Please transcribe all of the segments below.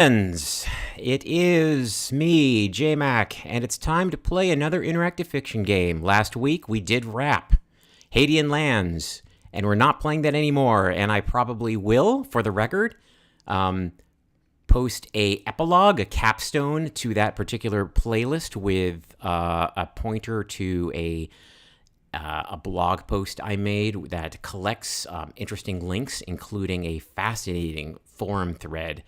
Friends, it is me, Jmac, and it's time to play another interactive fiction game. Last week we did Wrap, Hadean Lands, and we're not playing that anymore, and I probably will, for the record, post a epilogue, a capstone to that particular playlist with a pointer to a blog post I made that collects interesting links, including a fascinating forum thread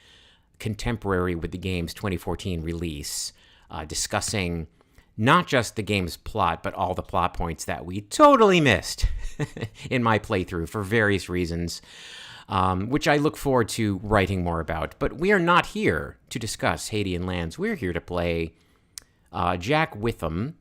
contemporary with the game's 2014 release, discussing not just the game's plot, but all the plot points that we totally missed in my playthrough for various reasons, which I look forward to writing more about. But we are not here to discuss Hadean Lands. We're here to play Jack Witham.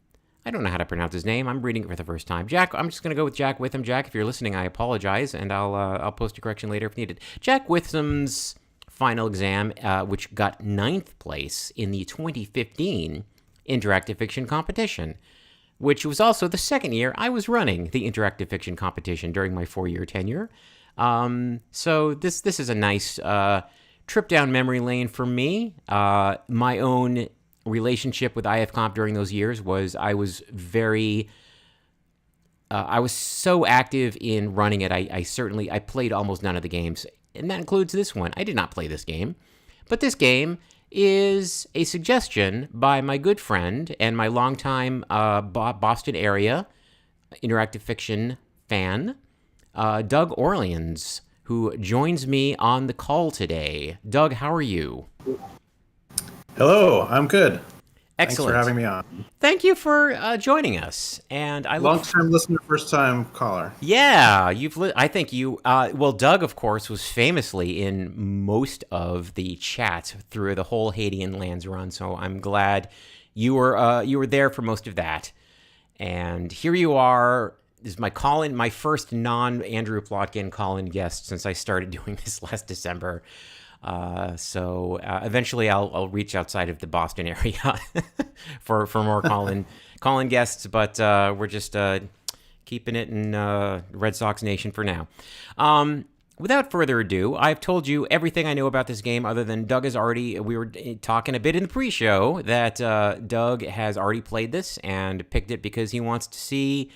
I don't know how to pronounce his name. I'm reading it for the first time. Jack, I'm just going to go with Jack Witham. Jack, if you're listening, I apologize, and I'll post a correction later if needed. Jack Witham's final exam, which got 9th place in the 2015 Interactive Fiction Competition, which was also the second year I was running the Interactive Fiction Competition during my 4-year tenure. So this is a nice trip down memory lane for me. My own relationship with IFComp during those years was I was so active in running it. I played almost none of the games, and that includes this one. I did not play this game, but this game is a suggestion by my good friend and my longtime Boston area interactive fiction fan, Doug Orleans, who joins me on the call today. Doug, how are you? Hello, I'm good. Excellent. Thanks for having me on. Thank you for joining us. And I long-term listener, first-time caller. Yeah, I think you. Well, Doug, of course, was famously in most of the chats through the whole Hadean Lands run. So I'm glad you were there for most of that. And here you are. This is my first non-Andrew Plotkin call-in guest since I started doing this last December. So eventually I'll reach outside of the Boston area for more call-in guests, but we're just keeping it in Red Sox Nation for now. Without further ado, I've told you everything I know about this game other than Doug has already, we were talking a bit in the pre-show that Doug has already played this and picked it because he wants to see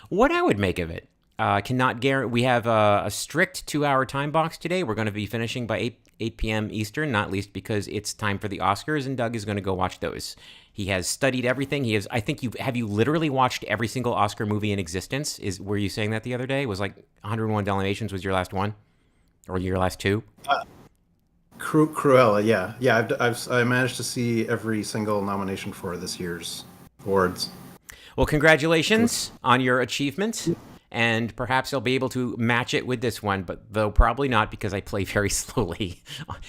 what I would make of it. Cannot guarantee. We have a strict 2-hour time box today. We're going to be finishing by 8 p.m. Eastern, not least because it's time for the Oscars, and Doug is going to go watch those. He has studied everything. He has. I think have you literally watched every single Oscar movie in existence? Were you saying that the other day? It was like 101 Dalmatians was your last one, or your last two? Cruella, yeah. I managed to see every single nomination for this year's awards. Well, congratulations on your achievement. And perhaps I'll be able to match it with this one, but though probably not because I play very slowly.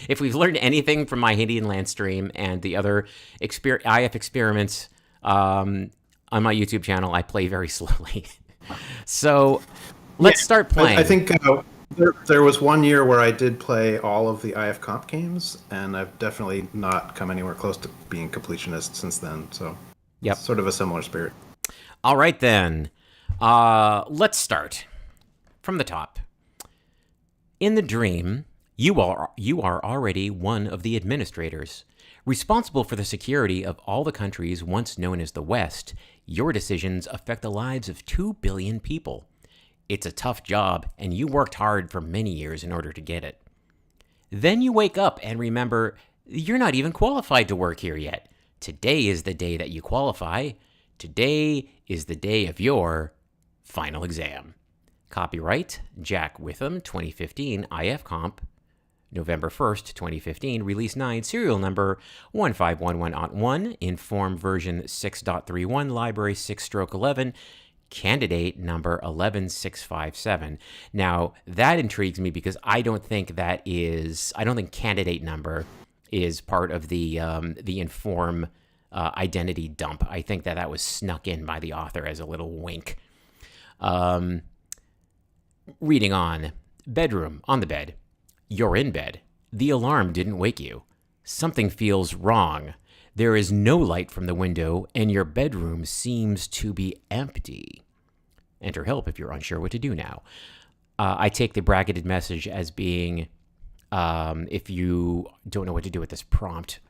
If we've learned anything from my Hadean Land stream and the other IF experiments on my YouTube channel, I play very slowly. So let's start playing. I think there was one year where I did play all of the IF Comp games, and I've definitely not come anywhere close to being completionist since then. So yep. Sort of a similar spirit. All right, then. Let's start from the top. In the dream, you are already one of the administrators. Responsible for the security of all the countries once known as the West, your decisions affect the lives of 2 billion people. It's a tough job, and you worked hard for many years in order to get it. Then you wake up and remember you're not even qualified to work here yet. Today is the day that you qualify. Today is the day of your final exam. Copyright Jack Witham, 2015, IF Comp, November 1st, 2015, Release 9, serial number 1511-1, Inform version 6.31, Library 6/11, candidate number 11657. Now, that intrigues me because I don't think candidate number is part of the Inform identity dump. I think that was snuck in by the author as a little wink. Reading on. Bedroom, on the bed. You're in bed. The alarm didn't wake you. Something feels wrong. There is no light from the window, and your bedroom seems to be empty. Enter help if you're unsure what to do now. I take the bracketed message as being if you don't know what to do with this prompt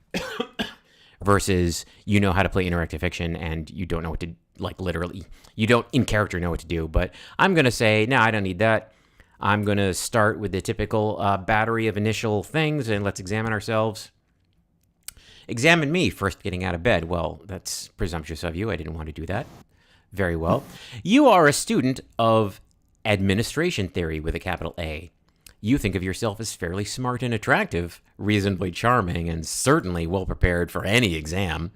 versus you know how to play interactive fiction and you don't know what to, like, literally, you don't in character know what to do. But I'm going to say, no, I don't need that. I'm going to start with the typical battery of initial things, and let's examine ourselves. Examine me first getting out of bed. Well, that's presumptuous of you. I didn't want to do that. Very well. You are a student of administration theory with a capital A. You think of yourself as fairly smart and attractive, reasonably charming, and certainly well prepared for any exam.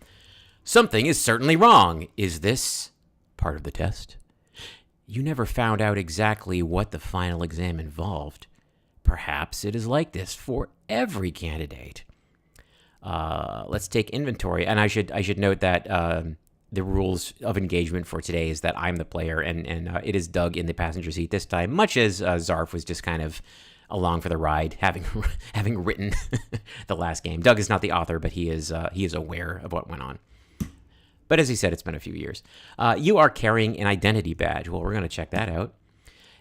Something is certainly wrong. Is this part of the test? You never found out exactly what the final exam involved. Perhaps it is like this for every candidate. Let's take inventory. And I should note that the rules of engagement for today is that I'm the player, and it is Doug in the passenger seat this time, much as Zarf was just kind of along for the ride, having written the last game. Doug is not the author, but he is aware of what went on. But as he said, it's been a few years. You are carrying an identity badge. Well, we're going to check that out.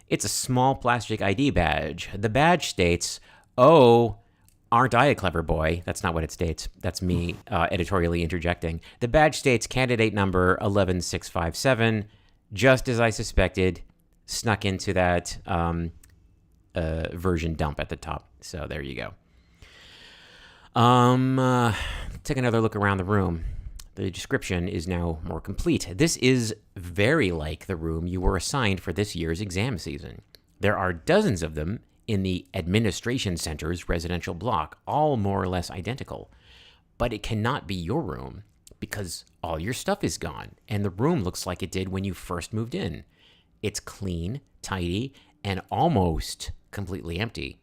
It's a small plastic ID badge. The badge states, "Oh, aren't I a clever boy?" That's not what it states. That's me editorially interjecting. The badge states candidate number 11657, just as I suspected, snuck into that version dump at the top. So there you go. Take another look around the room. The description is now more complete. This is very like the room you were assigned for this year's exam season. There are dozens of them in the administration center's residential block, all more or less identical. But it cannot be your room because all your stuff is gone, and the room looks like it did when you first moved in. It's clean, tidy, and almost completely empty,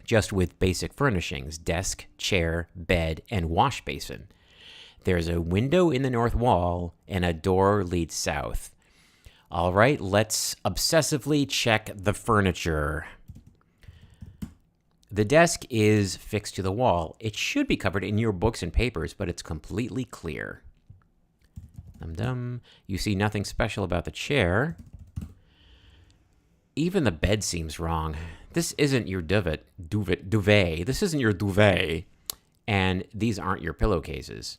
just with basic furnishings: desk, chair, bed, and wash basin. There's a window in the north wall, and a door leads south. All right, let's obsessively check the furniture. The desk is fixed to the wall. It should be covered in your books and papers, but it's completely clear. Dum-dum. You see nothing special about the chair. Even the bed seems wrong. This isn't your duvet. This isn't your duvet. And these aren't your pillowcases.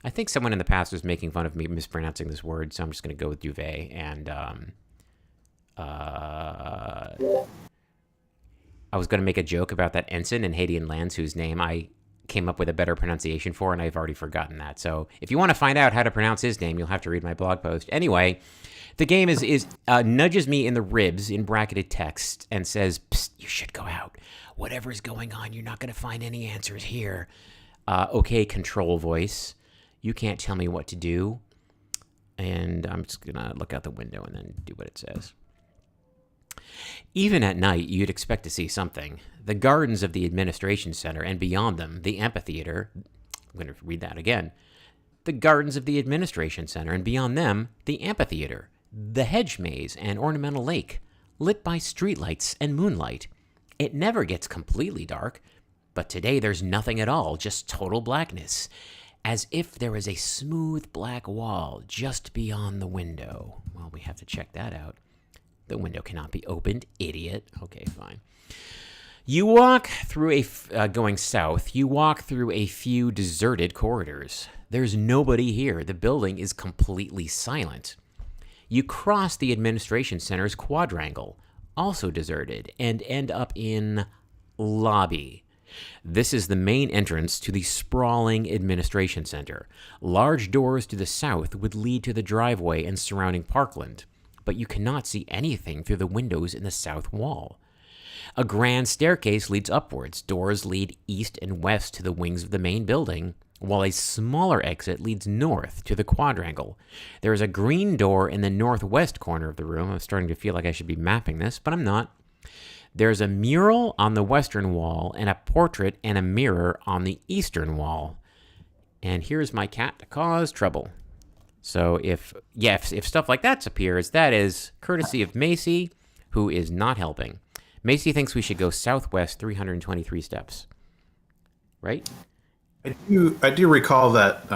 I think someone in the past was making fun of me mispronouncing this word, so I'm just going to go with duvet. And I was going to make a joke about that ensign in Haitian lands whose name I came up with a better pronunciation for, and I've already forgotten that. So if you want to find out how to pronounce his name, you'll have to read my blog post. Anyway, the game is nudges me in the ribs in bracketed text and says, "Psst, you should go out. Whatever's going on, you're not going to find any answers here." Okay, control voice. You can't tell me what to do. And I'm just going to look out the window and then do what it says. Even at night, you'd expect to see something. The gardens of the administration center and beyond them, the amphitheater. I'm going to read that again. The gardens of the administration center and beyond them, the amphitheater, the hedge maze and ornamental lake, lit by streetlights and moonlight. It never gets completely dark, but today there's nothing at all, just total blackness, as if there was a smooth black wall just beyond the window. Well, we have to check that out. The window cannot be opened, idiot. Okay, fine. You walk through going south, you walk through a few deserted corridors. There's nobody here. The building is completely silent. You cross the administration center's quadrangle, also deserted, and end up in lobby. This is the main entrance to the sprawling administration center. Large doors to the south would lead to the driveway and surrounding parkland, but you cannot see anything through the windows in the south wall. A grand staircase leads upwards. Doors lead east and west to the wings of the main building, while a smaller exit leads north to the quadrangle. There is a green door in the northwest corner of the room. I'm starting to feel like I should be mapping this, but I'm not. There's a mural on the western wall and a portrait and a mirror on the eastern wall. And here's my cat to cause trouble. So if stuff like that appears, that is courtesy of Macy, who is not helping. Macy thinks we should go southwest 323 steps. Right? I do recall that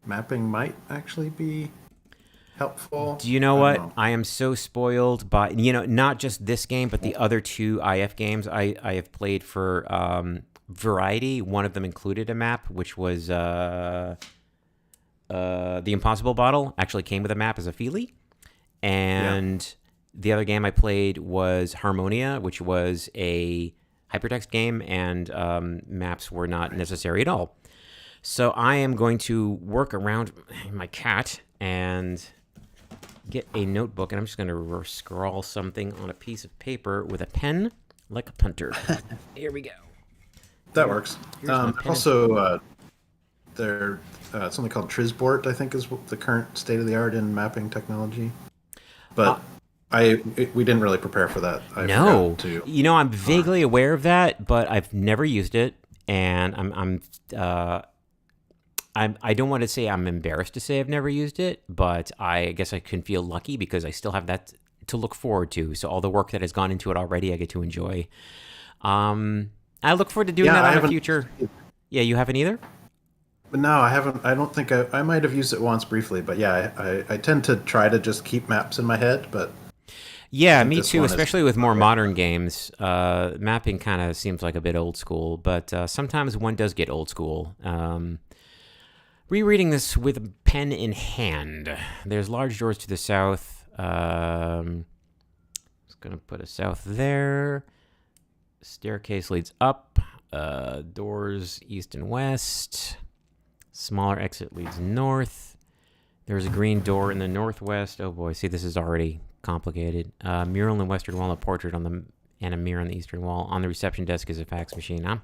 mapping might actually be helpful. Do you know I don't what? know. I am so spoiled by, not just this game, but the other two IF games I have played for Variety. One of them included a map, which was the Impossible Bottle. Actually came with a map as a feelie. And the other game I played was Harmonia, which was a hypertext game, and maps were not necessary at all. So I am going to work around my cat and get a notebook, and I'm just going to scrawl something on a piece of paper with a pen like a punter. Here we go. That works. my pen. Also, there's something called Trisbort, I think, is the current state of the art in mapping technology. But we didn't really prepare for that. I No, forgot to. I'm vaguely aware of that, but I've never used it, and I don't want to say I'm embarrassed to say I've never used it, but I guess I can feel lucky because I still have that to look forward to. So all the work that has gone into it already, I get to enjoy. I look forward to doing that in the future. Yeah, you haven't either? But no, I haven't. I don't think I might have used it once briefly, but yeah, I tend to try to just keep maps in my head, but. Yeah, me too, especially with more modern games. Mapping kind of seems like a bit old school, but sometimes one does get old school. Rereading this with a pen in hand. There's large doors to the south. Just going to put a south there. Staircase leads up. Doors east and west. Smaller exit leads north. There's a green door in the northwest. Oh boy, see, this is already complicated. Mural on the western wall, a portrait and a mirror on the eastern wall. On the reception desk is a fax machine. Huh?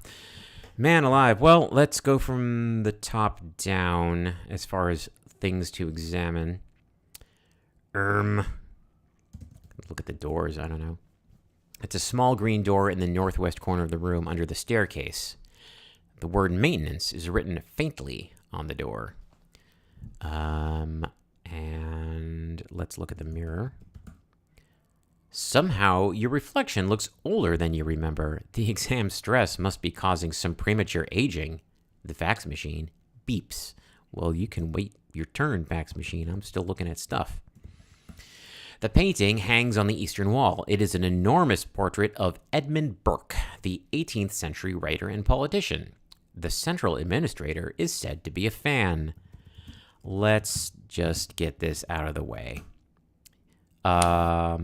Man alive. Well, let's go from the top down as far as things to examine. Look at the doors. I don't know. It's a small green door in the northwest corner of the room under the staircase. The word maintenance is written faintly on the door. And let's look at the mirror. Somehow, your reflection looks older than you remember. The exam stress must be causing some premature aging. The fax machine beeps. Well, you can wait your turn, fax machine. I'm still looking at stuff. The painting hangs on the eastern wall. It is an enormous portrait of Edmund Burke, the 18th century writer and politician. The central administrator is said to be a fan. Let's just get this out of the way. So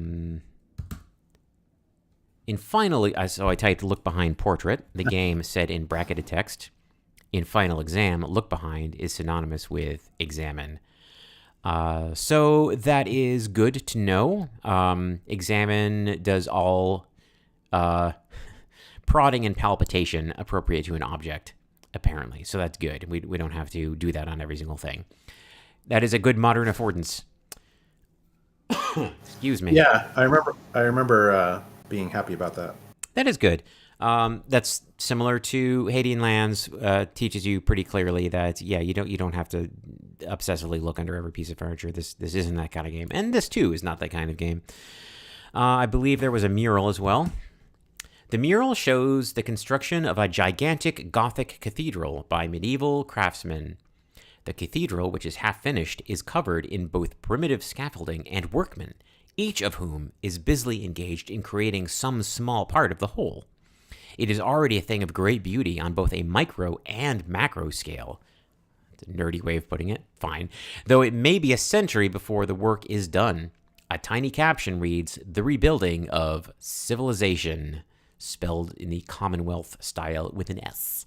I typed look behind portrait. The game said in bracketed text, in final exam, look behind is synonymous with examine. So that is good to know. Examine does all prodding and palpitation appropriate to an object, apparently. So that's good. We don't have to do that on every single thing. That is a good modern affordance. Excuse me. Yeah, I remember being happy about that. That is good. That's similar to Hadean Lands. Teaches you pretty clearly that you don't have to obsessively look under every piece of furniture. This isn't that kind of game, and this too is not that kind of game. I believe there was a mural as well. The mural shows the construction of a gigantic Gothic cathedral by medieval craftsmen. The cathedral, which is half finished, is covered in both primitive scaffolding and workmen, each of whom is busily engaged in creating some small part of the whole. It is already a thing of great beauty on both a micro and macro scale. It's a nerdy way of putting it. Fine. Though it may be a century before the work is done. A tiny caption reads, "The rebuilding of civilization," spelled in the Commonwealth style with an S.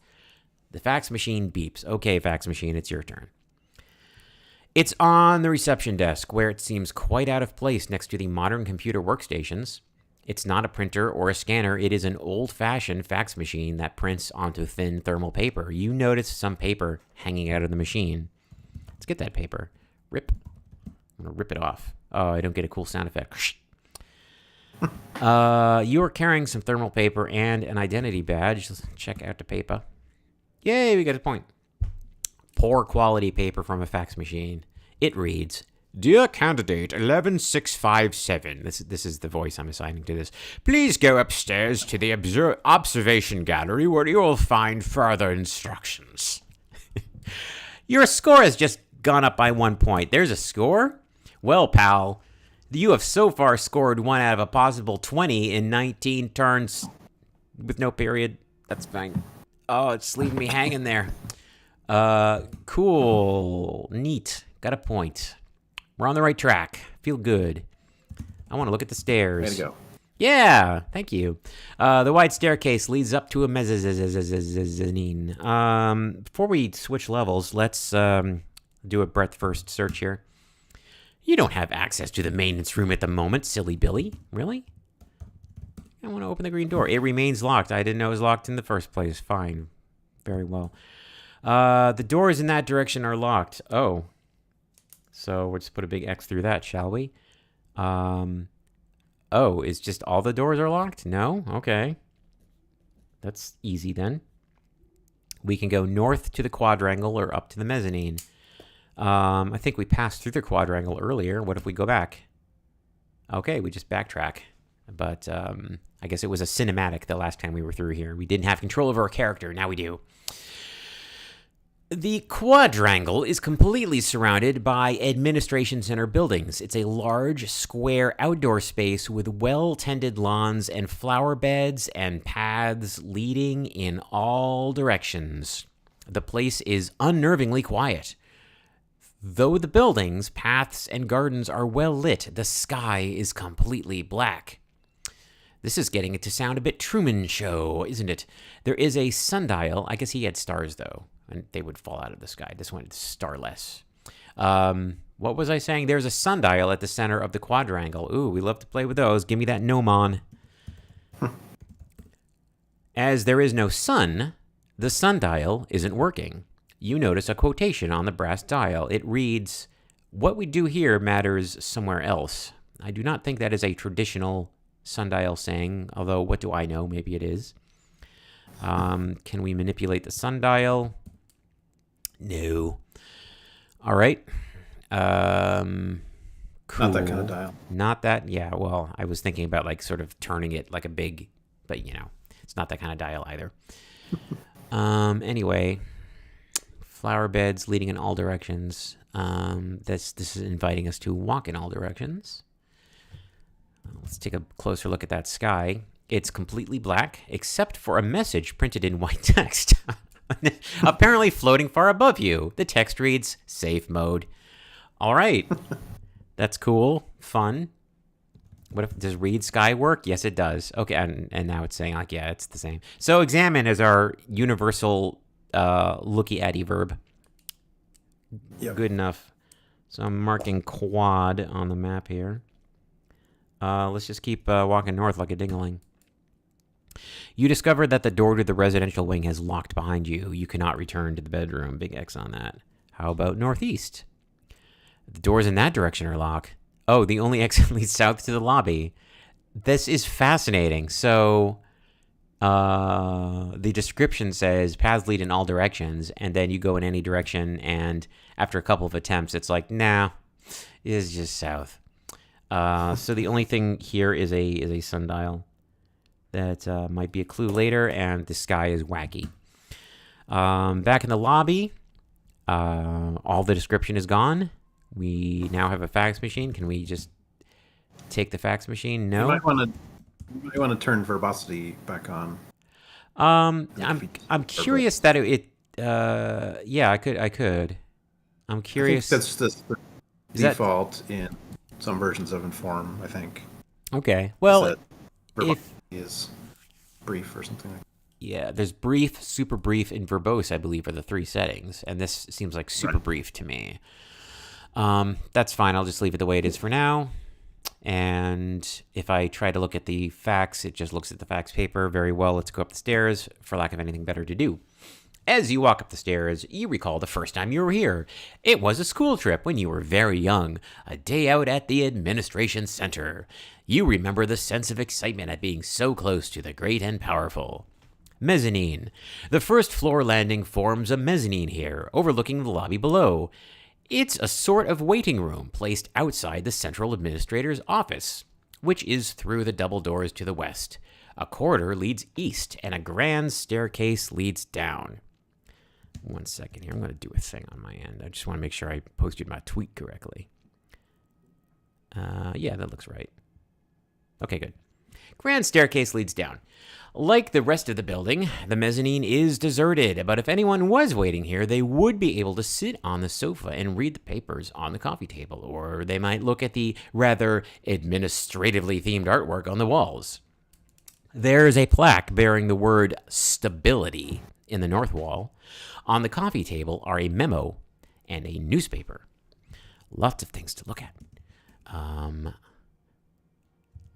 The fax machine beeps. Okay, fax machine, it's your turn. It's on the reception desk, where it seems quite out of place next to the modern computer workstations. It's not a printer or a scanner. It is an old-fashioned fax machine that prints onto thin thermal paper. You notice some paper hanging out of the machine. Let's get that paper. Rip. I'm going to rip it off. Oh, I don't get a cool sound effect. You are carrying some thermal paper and an identity badge. Let's check out the paper. Yay, we got a point. Poor quality paper from a fax machine. It reads, "Dear candidate 11657," this is the voice I'm assigning to this, "please go upstairs to the observation gallery where you will find further instructions." Your score has just gone up by 1 point. There's a score? Well, pal, you have so far scored 1 out of a possible 20 in 19 turns with no period. That's fine. Oh, it's leaving me hanging there. Cool. Neat. Got a point. We're on the right track. Feel good. I want to look at the stairs. Way to go. Yeah, thank you. The wide staircase leads up to a mezzanine. Before we switch levels, let's do a breadth first search here. You don't have access to the maintenance room at the moment, silly Billy. Really? I want to open the green door. It remains locked. I didn't know it was locked in the first place. Fine. Very well. The doors in that direction are locked. Oh. So we'll just put a big X through that, shall we? Oh, is just all the doors are locked? No? Okay. That's easy then. We can go north to the quadrangle or up to the mezzanine. I think we passed through the quadrangle earlier. What if we go back? Okay, we just backtrack. But I guess it was a cinematic the last time we were through here. We didn't have control over our character. Now we do. The quadrangle is completely surrounded by administration center buildings. It's a large, square outdoor space with well-tended lawns and flower beds and paths leading in all directions. The place is unnervingly quiet. Though the buildings, paths, and gardens are well lit, the sky is completely black. This is getting it to sound a bit Truman Show, isn't it? There is a sundial. I guess he had stars, though, and they would fall out of the sky. This one is starless. What was I saying? There's a sundial at the center of the quadrangle. Ooh, we love to play with those. Give me that gnomon. As there is no sun, the sundial isn't working. You notice a quotation on the brass dial. It reads, "What we do here matters somewhere else." I do not think that is a traditional sundial saying, although what do I know? Maybe it is. Can we manipulate the sundial? No. All right. Cool. Not that kind of dial. Not that, yeah, well, I was thinking about like sort of turning it like a big, but you know, it's not that kind of dial either. Anyway, flower beds leading in all directions. This is inviting us to walk in all directions. Let's take a closer look at that sky. It's completely black, except for a message printed in white text. Apparently floating far above you. The text reads, "Safe mode." All right. That's cool. Fun. What if, does read sky work? Yes, it does. Okay, and now it's saying, like, yeah, it's the same. So examine is our universal looky-atty verb. Yep. Good enough. So I'm marking quad on the map here. Let's just keep walking north like a ding-a-ling. You discover that the door to the residential wing has locked behind you. You cannot return to the bedroom. Big X on that. How about northeast? The doors in that direction are locked. Oh, the only exit leads south to the lobby. This is fascinating. So, the description says paths lead in all directions, and then you go in any direction, and after a couple of attempts, it's like, nah, it's just south. So the only thing here is a sundial. That might be a clue later, and the sky is wacky. Back in the lobby, all the description is gone. We now have a fax machine. Can we just take the fax machine? No. You might want to turn verbosity back on. I'm curious that yeah, I could. I'm curious. I think that's the default in some versions of Inform, I think. Okay. Well, if is brief or something like that. Yeah, there's brief, super brief, and verbose, I believe, are the three settings, and this seems like super brief to me. That's fine. I'll just leave it the way it is for now. And if I try to look at the fax, it just looks at the fax paper. Very well, let's go up the stairs for lack of anything better to do. As you walk up the stairs, you recall the first time you were here. It was a school trip when you were very young, a day out at the administration center. You remember the sense of excitement at being so close to the great and powerful. Mezzanine. The first floor landing forms a mezzanine here, overlooking the lobby below. It's a sort of waiting room placed outside the central administrator's office, which is through the double doors to the west. A corridor leads east, and a grand staircase leads down. 1 second here. I'm going to do a thing on my end. I just want to make sure I posted my tweet correctly. Yeah, that looks right. Okay, good. Grand staircase leads down. Like the rest of the building, the mezzanine is deserted, but if anyone was waiting here, they would be able to sit on the sofa and read the papers on the coffee table, or they might look at the rather administratively themed artwork on the walls. There's a plaque bearing the word stability in the north wall. On the coffee table are a memo and a newspaper. Lots of things to look at.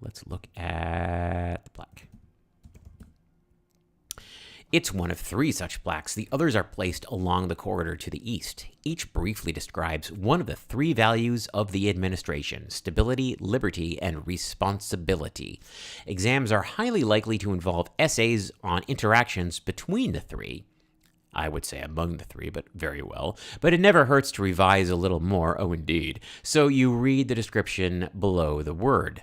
Let's look at the plaque. It's one of 3 such plaques. The others are placed along the corridor to the east. Each briefly describes one of the 3 values of the administration: stability, liberty, and responsibility. Exams are highly likely to involve essays on interactions between the 3. I would say among the 3, but very well. But it never hurts to revise a little more, oh indeed. So you read the description below the word.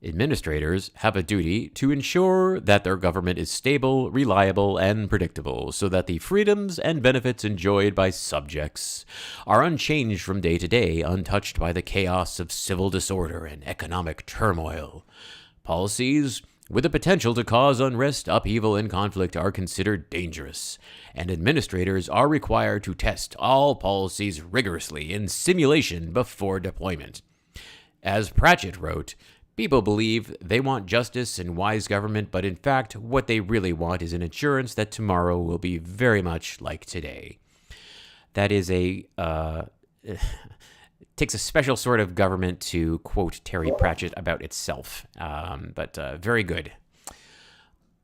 Administrators have a duty to ensure that their government is stable, reliable, and predictable, so that the freedoms and benefits enjoyed by subjects are unchanged from day to day, untouched by the chaos of civil disorder and economic turmoil. Policies with the potential to cause unrest, upheaval, and conflict are considered dangerous, and administrators are required to test all policies rigorously in simulation before deployment. As Pratchett wrote, people believe they want justice and wise government, but in fact, what they really want is an assurance that tomorrow will be very much like today. That is takes a special sort of government to quote Terry Pratchett about itself, but very good.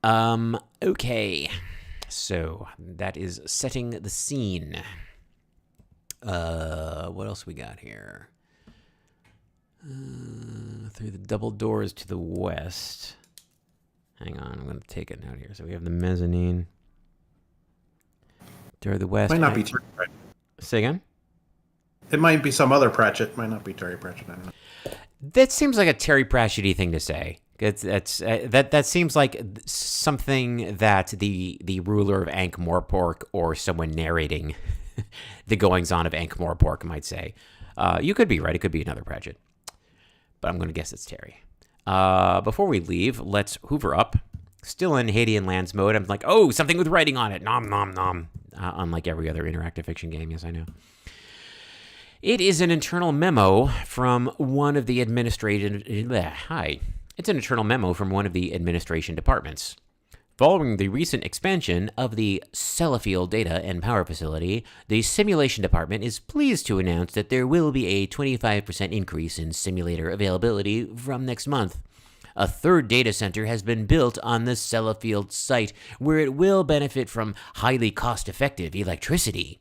Okay, so that is setting the scene. What else we got here? Through the double doors to the west. Hang on, I'm going to take a note here. So we have the mezzanine. To the west. Might not be Terry Pratchett. Say again? It might be some other Pratchett. Might not be Terry Pratchett. I don't know. That seems like a Terry Pratchett-y thing to say. That seems like something that the ruler of Ankh-Morpork or someone narrating the goings-on of Ankh-Morpork might say. You could be right. It could be another Pratchett. But I'm going to guess it's Terry. Before we leave, let's hoover up. Still in Hadean Lands mode. I'm like, oh, something with writing on it. Nom, nom, nom. Unlike every other interactive fiction game. Yes, I know. It is an internal memo from one of the administration... It's an internal memo from one of the administration departments. Following the recent expansion of the Sellafield Data and Power Facility, the Simulation Department is pleased to announce that there will be a 25% increase in simulator availability from next month. A 3rd data center has been built on the Sellafield site, where it will benefit from highly cost-effective electricity.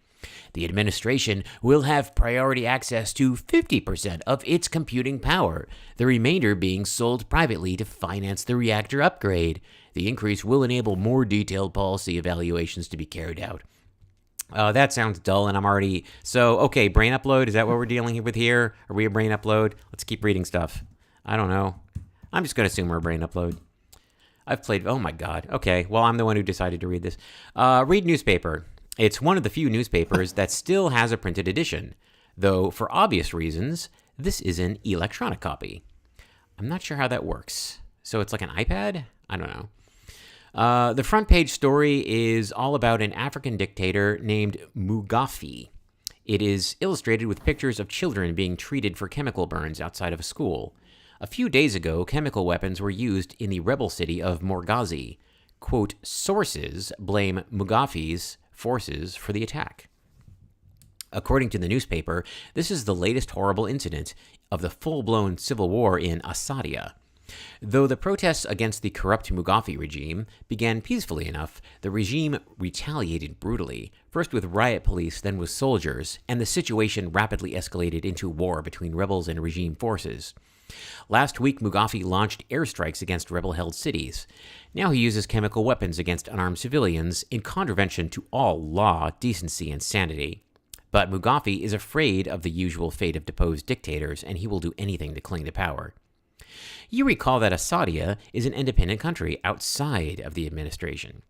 The administration will have priority access to 50% of its computing power, the remainder being sold privately to finance the reactor upgrade. The increase will enable more detailed policy evaluations to be carried out. That sounds dull, and I'm already... So, okay, brain upload, is that what we're dealing with here? Are we a brain upload? Let's keep reading stuff. I don't know. I'm just going to assume we're a brain upload. I've played... Oh, my God. Okay, well, I'm the one who decided to read this. Read newspaper. It's one of the few newspapers that still has a printed edition, though for obvious reasons, this is an electronic copy. I'm not sure how that works. So it's like an iPad? I don't know. The front page story is all about an African dictator named Mugafi. It is illustrated with pictures of children being treated for chemical burns outside of a school. A few days ago, chemical weapons were used in the rebel city of Morgazi. Quote, sources blame Mugafi's forces for the attack. According to the newspaper, this is the latest horrible incident of the full-blown civil war in Assadia. Though the protests against the corrupt Mugafi regime began peacefully enough, the regime retaliated brutally, first with riot police, then with soldiers, and the situation rapidly escalated into war between rebels and regime forces. Last week, Mugafi launched airstrikes against rebel-held cities. Now he uses chemical weapons against unarmed civilians in contravention to all law, decency, and sanity. But Mugafi is afraid of the usual fate of deposed dictators, and he will do anything to cling to power. You recall that Assadia is an independent country outside of the administration.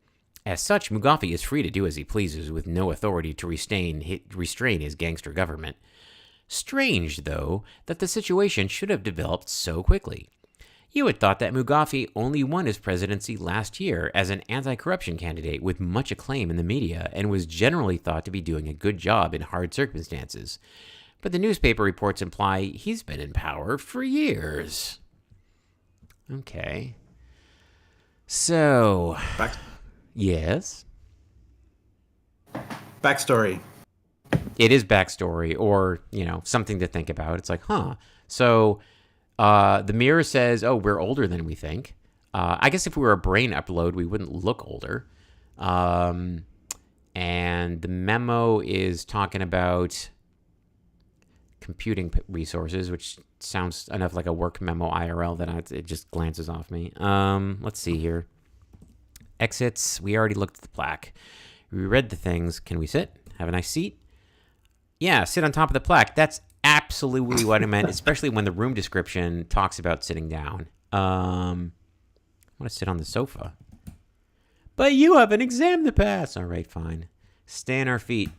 As such, Mugafi is free to do as he pleases with no authority to restrain his gangster government. Strange, though, that the situation should have developed so quickly. You had thought that Mugabe only won his presidency last year as an anti-corruption candidate with much acclaim in the media and was generally thought to be doing a good job in hard circumstances. But the newspaper reports imply he's been in power for years. Okay. So... Yes? Backstory. It is backstory, or, something to think about. It's like, So, the mirror says, oh, we're older than we think. I guess if we were a brain upload, we wouldn't look older. And the memo is talking about computing resources, which sounds enough like a work memo IRL that it just glances off me. Let's see here. Exits. We already looked at the plaque. We read the things. Can we sit? Have a nice seat? Yeah, sit on top of the plaque. That's absolutely what I meant, especially when the room description talks about sitting down. I want to sit on the sofa. But you have an exam to pass. All right, fine. Stay on our feet.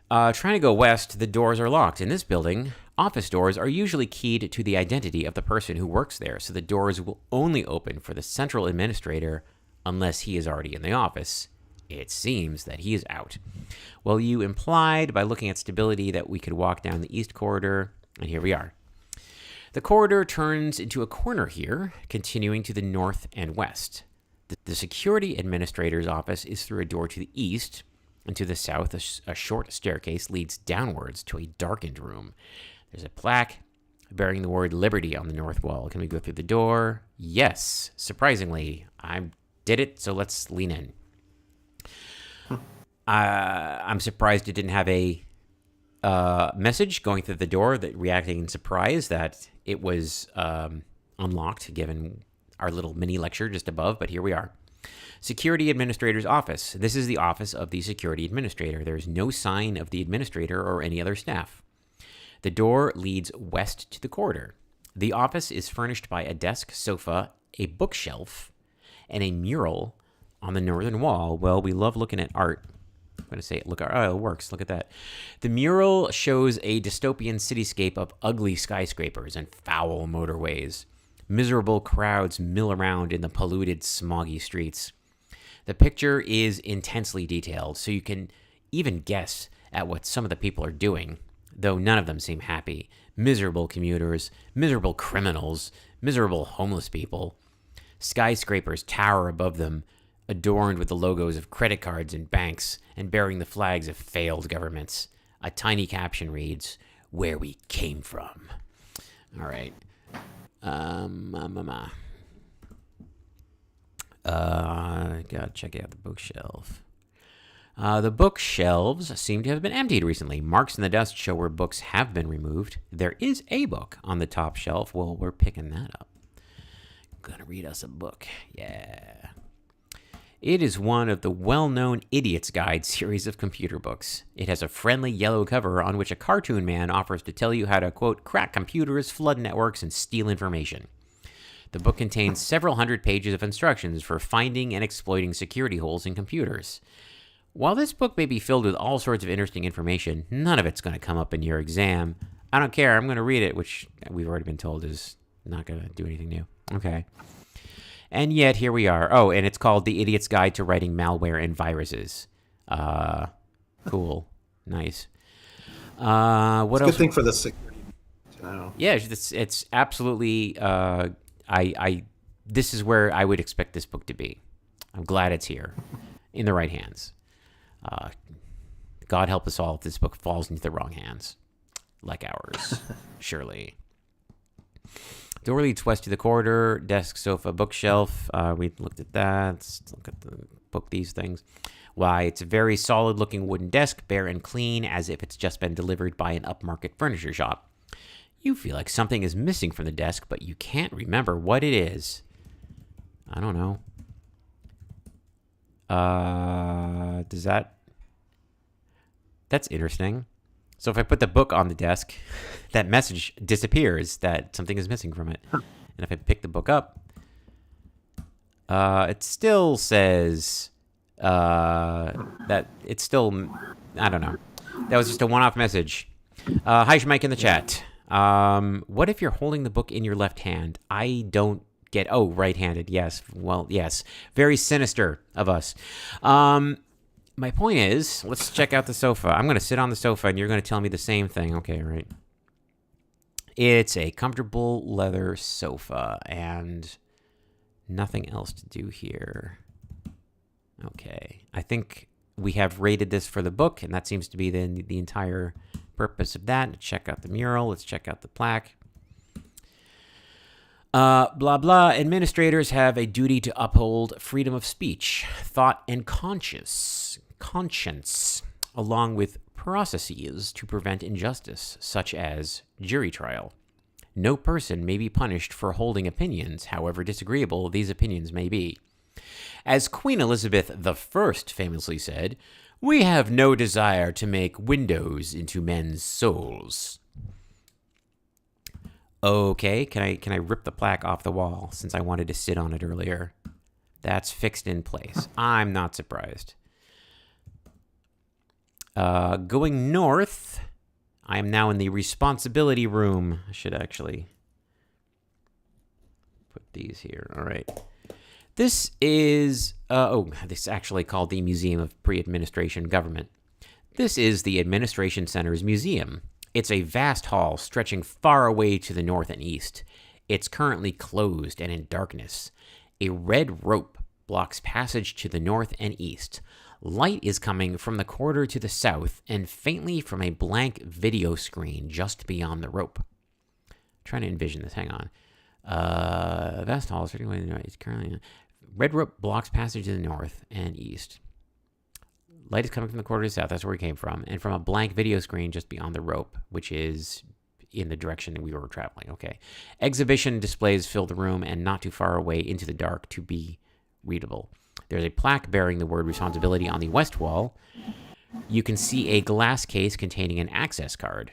Trying to go west, the doors are locked. In this building, office doors are usually keyed to the identity of the person who works there, so the doors will only open for the central administrator unless he is already in the office. It seems that he is out. Well, you implied by looking at stability that we could walk down the east corridor, and here we are. The corridor turns into a corner here, continuing to the north and west. The security administrator's office is through a door to the east, and to the south, a short staircase leads downwards to a darkened room. There's a plaque bearing the word Liberty on the north wall. Can we go through the door? Yes. Surprisingly, I did it, so let's lean in. I'm surprised it didn't have a message going through the door that reacting in surprise that it was unlocked, given our little mini lecture just above, but here we are. Security Administrator's Office. This is the office of the Security Administrator. There's no sign of the administrator or any other staff. The door leads west to the corridor. The office is furnished by a desk, sofa, a bookshelf, and a mural on the northern wall. Well, we love looking at art. I'm going to say it. Look, oh, it works. Look at that. The mural shows a dystopian cityscape of ugly skyscrapers and foul motorways. Miserable crowds mill around in the polluted, smoggy streets. The picture is intensely detailed, so you can even guess at what some of the people are doing, though none of them seem happy. Miserable commuters, miserable criminals, miserable homeless people. Skyscrapers tower above them, adorned with the logos of credit cards and banks and bearing the flags of failed governments. A tiny caption reads, "Where we came from." All right. Gotta check out the bookshelf. The bookshelves seem to have been emptied recently. Marks in the dust show where books have been removed. There is a book on the top shelf. Well, we're picking that up. Gonna read us a book. Yeah. It is one of the well-known Idiot's Guide series of computer books. It has a friendly yellow cover on which a cartoon man offers to tell you how to, quote, crack computers, flood networks, and steal information. The book contains several hundred pages of instructions for finding and exploiting security holes in computers. While this book may be filled with all sorts of interesting information, none of it's going to come up in your exam. I don't care. I'm going to read it, which we've already been told is not going to do anything new. Okay. And yet, here we are. Oh, and it's called The Idiot's Guide to Writing Malware and Viruses. Cool. Nice. What it's else? Good thing for the security. Yeah, it's absolutely... this is where I would expect this book to be. I'm glad it's here, in the right hands. God help us all if this book falls into the wrong hands, like ours, surely. Door leads west to the corridor, desk, sofa, bookshelf. We looked at that. Let's look at the book, these things. Why, it's a very solid-looking wooden desk, bare and clean, as if it's just been delivered by an upmarket furniture shop. You feel like something is missing from the desk, but you can't remember what it is. I don't know. That's interesting. So if I put the book on the desk, that message disappears that something is missing from it. And if I pick the book up, it still says that it's still, I don't know. That was just a one-off message. Hi, Jmac in the chat. What if you're holding the book in your left hand? I don't get... Oh, right-handed. Yes. Well, yes. Very sinister of us. My point is, let's check out the sofa. I'm going to sit on the sofa, and you're going to tell me the same thing. Okay, right. It's a comfortable leather sofa, and nothing else to do here. Okay. I think we have rated this for the book, and that seems to be the entire purpose of that. Let's check out the mural. Let's check out the plaque. Blah, blah. Administrators have a duty to uphold freedom of speech, thought, and conscience, along with processes to prevent injustice, such as jury trial. No person may be punished for holding opinions, however disagreeable these opinions may be. As Queen Elizabeth I famously said, "We have no desire to make windows into men's souls." Okay, can I rip the plaque off the wall since I wanted to sit on it earlier? That's fixed in place. I'm not surprised. Going north, I am now in the responsibility room. I should actually put these here. All right. This is, this is actually called the Museum of Pre-Administration Government. This is the Administration Center's museum. It's a vast hall stretching far away to the north and east. It's currently closed and in darkness. A red rope blocks passage to the north and east. Light is coming from the corridor to the south and faintly from a blank video screen just beyond the rope. I'm trying to envision this. Hang on. Vast hall stretching away to the north. It's currently... Red rope blocks passage to the north and east. Light is coming from the corridor to the south. That's where we came from. And from a blank video screen just beyond the rope, which is in the direction we were traveling. Okay. Exhibition displays fill the room and not too far away into the dark to be readable. There's a plaque bearing the word responsibility on the west wall. You can see a glass case containing an access card.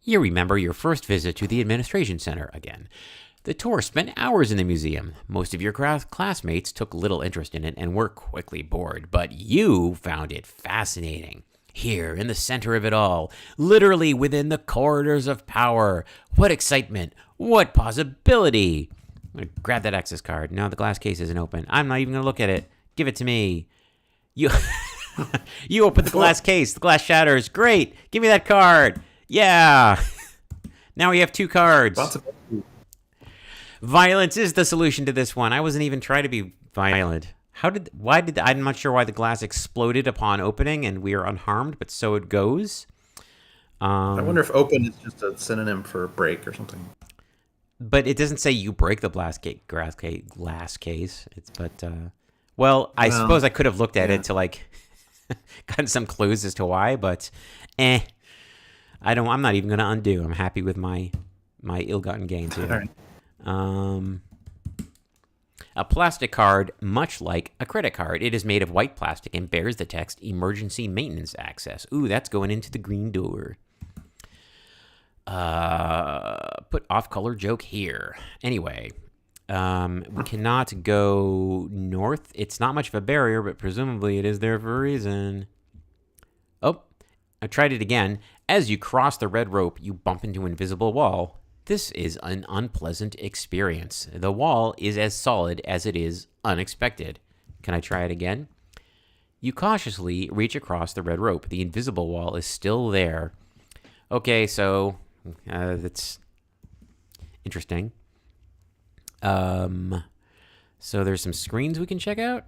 You remember your first visit to the administration center again. The tour spent hours in the museum. Most of your classmates took little interest in it and were quickly bored, but you found it fascinating. Here, in the center of it all, literally within the corridors of power. What excitement! What possibility! I'm going to grab that access card. No, the glass case isn't open. I'm not even going to look at it. Give it to me. You you open the glass case. The glass shatters. Great. Give me that card. Yeah. Now we have 2 cards. Violence is the solution to this one. I wasn't even trying to be violent. I'm not sure why the glass exploded upon opening and we are unharmed, but so it goes. I wonder if open is just a synonym for break or something. But it doesn't say you break the glass case. I suppose I could have looked at it to gotten some clues as to why, but I'm not even going to undo. I'm happy with my ill-gotten gains here. All right. A plastic card, much like a credit card. It is made of white plastic and bears the text "Emergency Maintenance Access." Ooh, that's going into the green door. Put off-color joke here. Anyway, we cannot go north. It's not much of a barrier, but presumably it is there for a reason. Oh, I tried it again. As you cross the red rope, you bump into an invisible wall. This is an unpleasant experience. The wall is as solid as it is unexpected. Can I try it again? You cautiously reach across the red rope. The invisible wall is still there. Okay, so that's interesting. So there's some screens we can check out.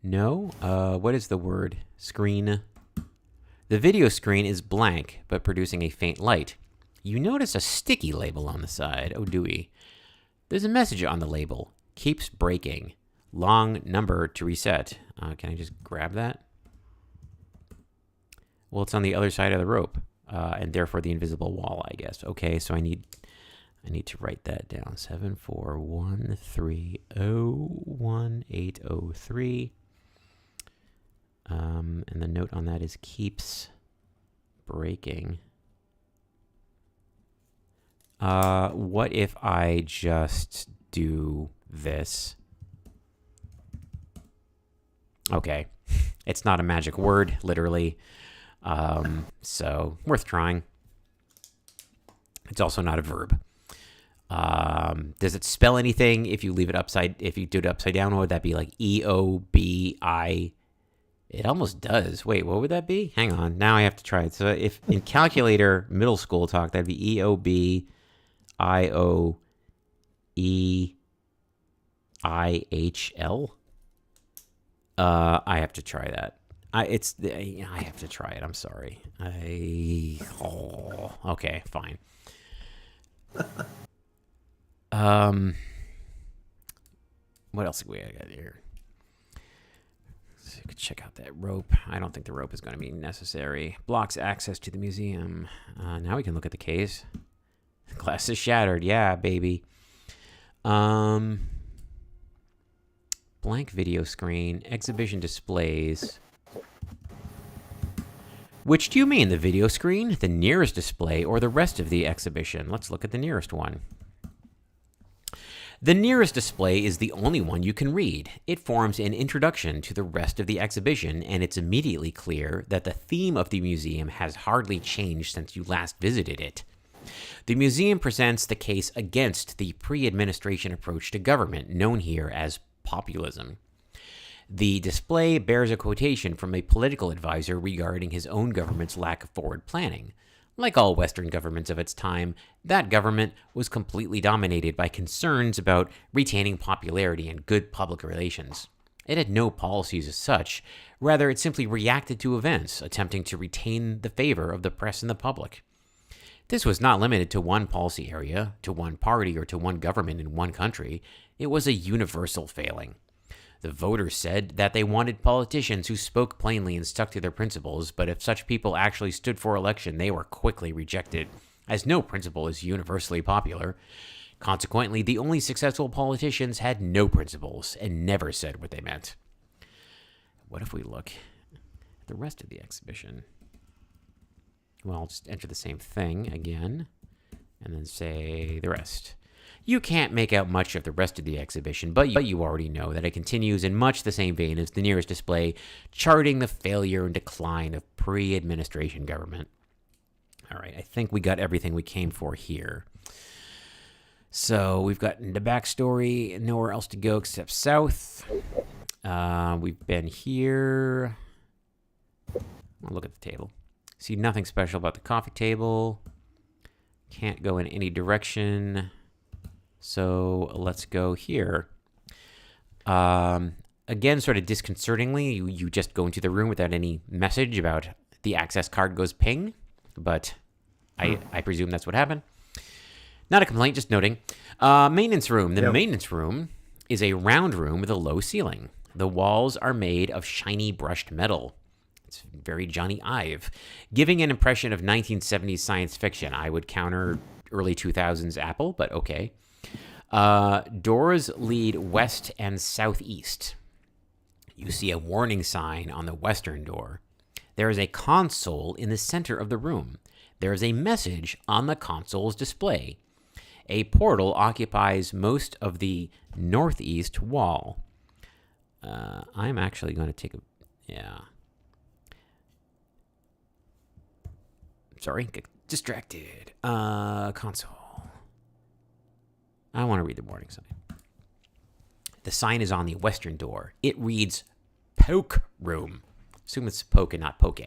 No? What is the word? Screen. The video screen is blank, but producing a faint light. You notice a sticky label on the side. Oh, do we? There's a message on the label. Keeps breaking. Long number to reset. Can I just grab that? Well, it's on the other side of the rope, and therefore the invisible wall, I guess. Okay, so I need to write that down. 741301803. And the note on that is keeps breaking. What if I just do this? Okay. It's not a magic word, literally. So worth trying. It's also not a verb. Does it spell anything if you leave it if you do it upside down? What would that be, like EOBI? It almost does. Wait, what would that be? Hang on. Now I have to try it. So if in calculator middle school talk, that'd be EOBIOEIHL. I have to try that. I have to try it. I'm sorry. Okay, fine. What else do we got here? So you could check out that rope. I don't think the rope is going to be necessary. Blocks access to the museum. Now we can look at the case. The glass is shattered. Yeah, baby. Blank video screen. Exhibition displays. Which do you mean, the video screen, the nearest display, or the rest of the exhibition? Let's look at the nearest one. The nearest display is the only one you can read. It forms an introduction to the rest of the exhibition, and it's immediately clear that the theme of the museum has hardly changed since you last visited it. The museum presents the case against the pre-administration approach to government, known here as populism. The display bears a quotation from a political advisor regarding his own government's lack of forward planning. Like all Western governments of its time, that government was completely dominated by concerns about retaining popularity and good public relations. It had no policies as such. Rather, it simply reacted to events, attempting to retain the favor of the press and the public. This was not limited to one policy area, to one party, or to one government in one country. It was a universal failing. The voters said that they wanted politicians who spoke plainly and stuck to their principles, but if such people actually stood for election, they were quickly rejected, as no principle is universally popular. Consequently, the only successful politicians had no principles and never said what they meant. What if we look at the rest of the exhibition? Well, I'll just enter the same thing again, and then say the rest. You can't make out much of the rest of the exhibition, but you already know that it continues in much the same vein as the nearest display, charting the failure and decline of pre-administration government. All right, I think we got everything we came for here. So we've got the backstory, nowhere else to go except south. We've been here. I'll look at the table. See nothing special about the coffee table. Can't go in any direction. So let's go here. Again, sort of disconcertingly, you just go into the room without any message about the access card goes ping, but I presume that's what happened. Not a complaint, just noting. Maintenance room. The maintenance room is a round room with a low ceiling. The walls are made of shiny brushed metal. It's very Johnny Ive, giving an impression of 1970s science fiction. I would counter early 2000s Apple, but okay. Doors lead west and southeast. You see a warning sign on the western door. There is a console in the center of the room. There is a message on the console's display. A portal occupies most of the northeast wall. I'm actually going to take a... Yeah. Sorry, get distracted. Console. I want to read the warning sign. The sign is on the western door. It reads, Poke Room. Assume it's poke and not poke.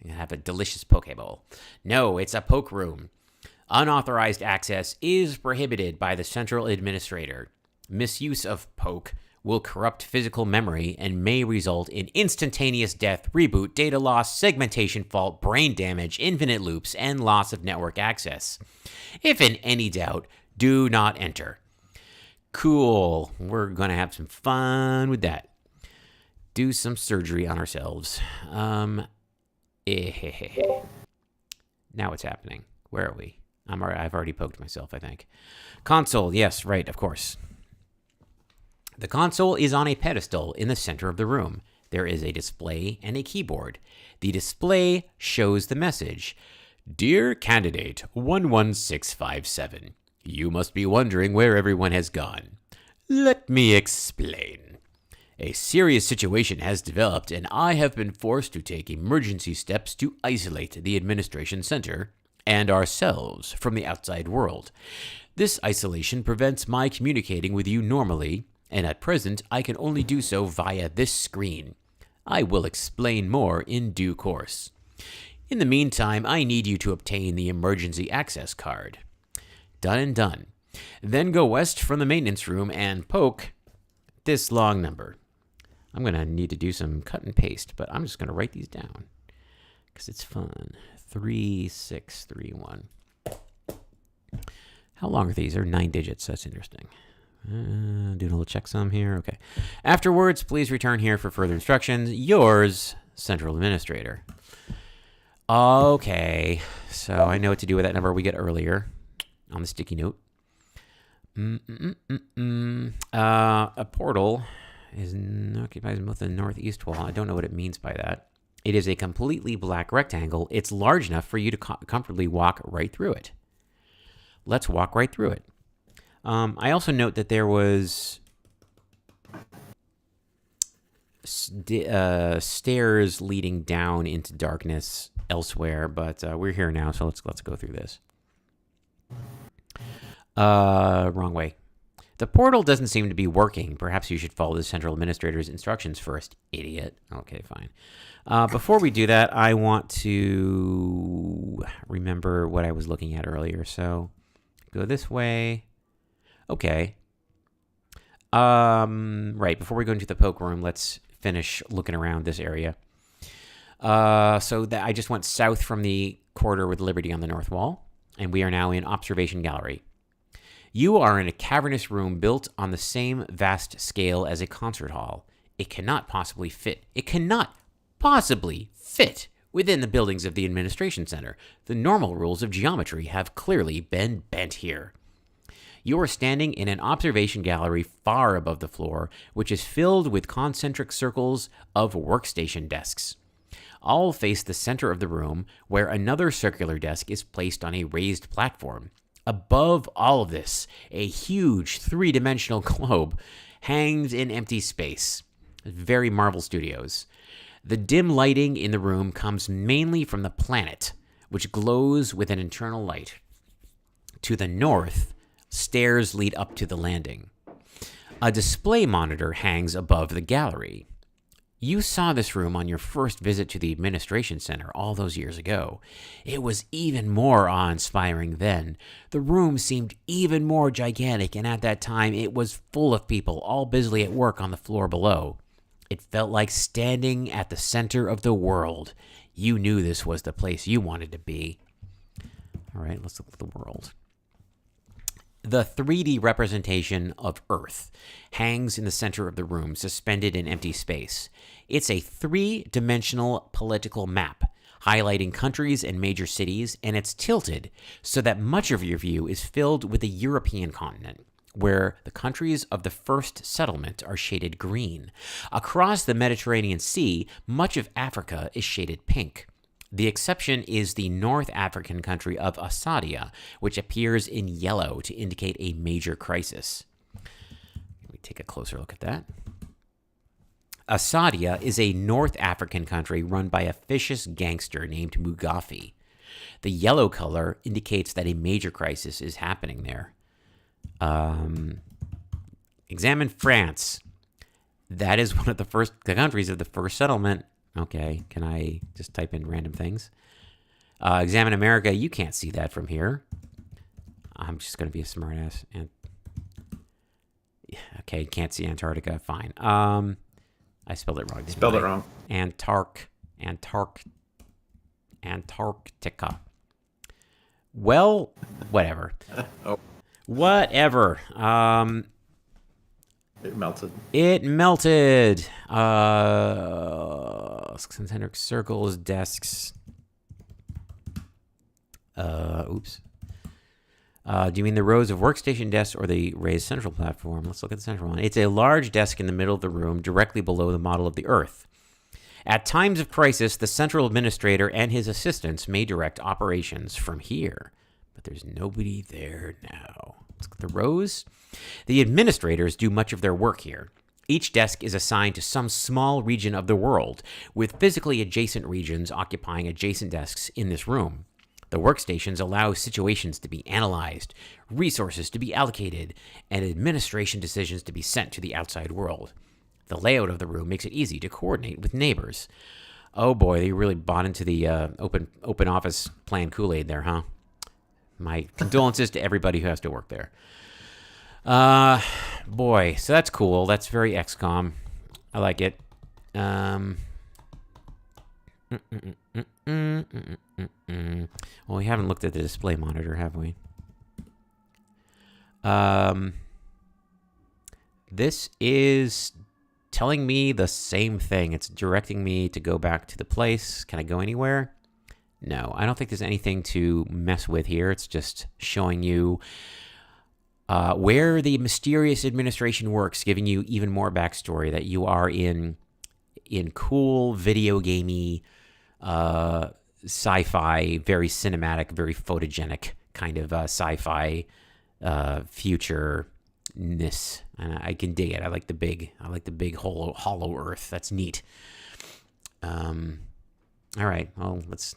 You have a delicious poke bowl. No, it's a poke room. Unauthorized access is prohibited by the central administrator. Misuse of poke will corrupt physical memory and may result in instantaneous death, reboot, data loss, segmentation fault, brain damage, infinite loops, and loss of network access. If in any doubt, do not enter. Cool. We're going to have some fun with that. Do some surgery on ourselves. Now what's happening? Where are we? I've already poked myself, I think. Console. Yes, right, of course. The console is on a pedestal in the center of the room. There is a display and a keyboard. The display shows the message, Dear Candidate 11657. You must be wondering where everyone has gone. Let me explain. A serious situation has developed, and I have been forced to take emergency steps to isolate the administration center and ourselves from the outside world. This isolation prevents my communicating with you normally, and at present I can only do so via this screen. I will explain more in due course. In the meantime, I need you to obtain the emergency access card. Done and done. Then go west from the maintenance room and poke this long number. I'm going to need to do some cut and paste, but I'm just going to write these down because it's fun. 3631. How long are these? They're 9 digits. That's interesting. Doing a little checksum here. Okay. Afterwards, please return here for further instructions. Yours, Central Administrator. Okay. So I know what to do with that number we get earlier on the sticky note. A portal occupies both the northeast wall. I don't know what it means by that. It is a completely black rectangle. It's large enough for you to comfortably walk right through it. Let's walk right through it. I also note that there was stairs leading down into darkness elsewhere, but we're here now, so let's go through this. Wrong way. The portal doesn't seem to be working. Perhaps you should follow the Central Administrator's instructions first, idiot. Okay, fine. Before we do that, I want to remember what I was looking at earlier. So, go this way. Okay. Right, before we go into the poke room, let's finish looking around this area. I just went south from the corridor with Liberty on the north wall, and we are now in Observation Gallery. You are in a cavernous room built on the same vast scale as a concert hall. It cannot possibly fit within the buildings of the administration center. The normal rules of geometry have clearly been bent here. You are standing in an observation gallery far above the floor, which is filled with concentric circles of workstation desks. All face the center of the room, where another circular desk is placed on a raised platform. Above all of this, a huge three-dimensional globe hangs in empty space. Very Marvel Studios. The dim lighting in the room comes mainly from the planet, which glows with an internal light. To the north, stairs lead up to the landing. A display monitor hangs above the gallery. You saw this room on your first visit to the administration center all those years ago. It was even more awe-inspiring then. The room seemed even more gigantic, and at that time it was full of people, all busily at work on the floor below. It felt like standing at the center of the world. You knew this was the place you wanted to be. All right, let's look at the world. The 3D representation of Earth hangs in the center of the room, suspended in empty space. It's a three-dimensional political map, highlighting countries and major cities, and it's tilted so that much of your view is filled with the European continent, where the countries of the first settlement are shaded green. Across the Mediterranean Sea, much of Africa is shaded pink. The exception is the North African country of Assadia, which appears in yellow to indicate a major crisis. Let me take a closer look at that. Assadia is a North African country run by a vicious gangster named Mugafi. The yellow color indicates that a major crisis is happening there. Examine France. That is one of the countries of the first settlement. Okay, can I just type in random things? Examine America. You can't see that from here. I'm just going to be a smartass. Okay, can't see Antarctica. Fine. I spelled it wrong. Spelled it wrong. Antarctica. Well, whatever. Oh. Whatever. It melted. It melted. Concentric circles, desks. Oops. Do you mean the rows of workstation desks or the raised central platform? Let's look at the central one. It's a large desk in the middle of the room, directly below the model of the Earth. At times of crisis, the central administrator and his assistants may direct operations from here. But there's nobody there now. Let's look at the rows. The administrators do much of their work here. Each desk is assigned to some small region of the world, with physically adjacent regions occupying adjacent desks in this room. The workstations allow situations to be analyzed, resources to be allocated, and administration decisions to be sent to the outside world. The layout of the room makes it easy to coordinate with neighbors. Oh boy, they really bought into the open office plan Kool-Aid there, huh? My condolences to everybody who has to work there. Boy, so that's cool. That's very XCOM. I like it. Well, we haven't looked at the display monitor, have we? This is telling me the same thing. It's directing me to go back to the place. Can I go anywhere? No, I don't think there's anything to mess with here. It's just showing you where the mysterious administration works, giving you even more backstory that you are in cool video gamey, sci-fi, very cinematic, very photogenic kind of sci-fi future-ness. And I can dig it. I like the big hollow Earth. That's neat. All right. Well, let's.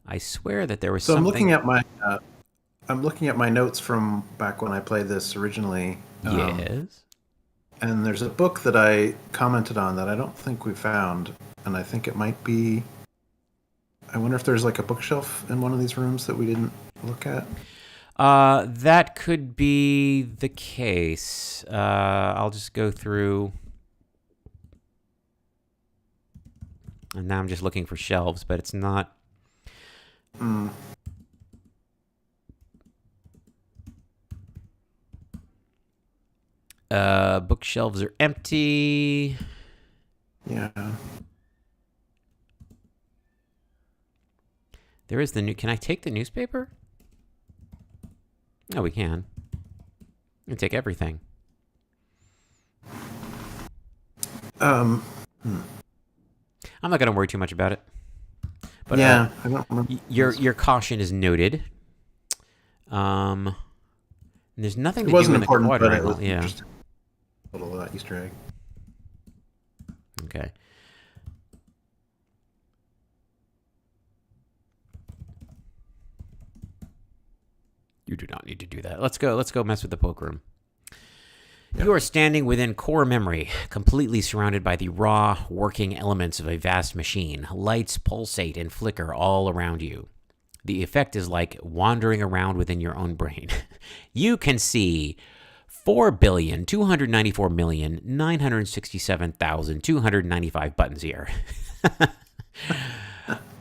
I swear that there was something. I'm looking at my notes from back when I played this originally. Yes. And there's a book that I commented on that I don't think we found, and I think it might be. I wonder if there's like a bookshelf in one of these rooms that we didn't look at. That could be the case. I'll just go through. And now I'm just looking for shelves, but it's not. Bookshelves are empty. Yeah. There is the new. Can I take the newspaper? No, we can. We can take everything. I'm not going to worry too much about it. But yeah, I don't remember. Your caution is noted. And there's nothing to it wasn't do in important, the but it quadrangle. was Yeah. interesting. Little Easter egg. Okay. You do not need to do that. Let's go mess with the poke room. Yep. You are standing within core memory, completely surrounded by the raw, working elements of a vast machine. Lights pulsate and flicker all around you. The effect is like wandering around within your own brain. You can see 4,294,967,295 buttons here.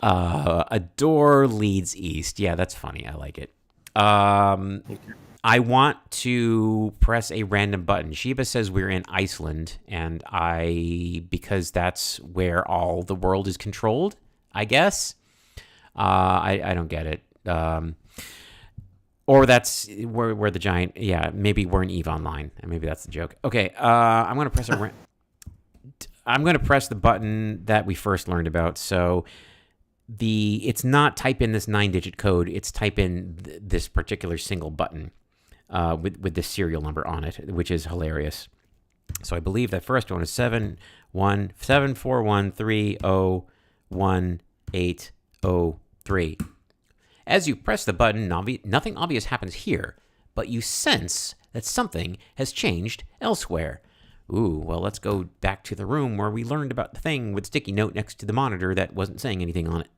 A door leads east. Yeah, that's funny. I like it. I want to press a random button. Sheba says we're in Iceland, and because that's where all the world is controlled, I guess. I don't get it. Or that's where the giant. Yeah, maybe we're in EVE Online, and maybe that's the joke. Okay, I'm gonna press I'm gonna press the button that we first learned about. So it's not type in this 9-digit code. It's type in this particular single button with the serial number on it, which is hilarious. So I believe that first one is 741301803. As you press the button, nothing obvious happens here, but you sense that something has changed elsewhere. Ooh, well, let's go back to the room where we learned about the thing with sticky note next to the monitor that wasn't saying anything on it.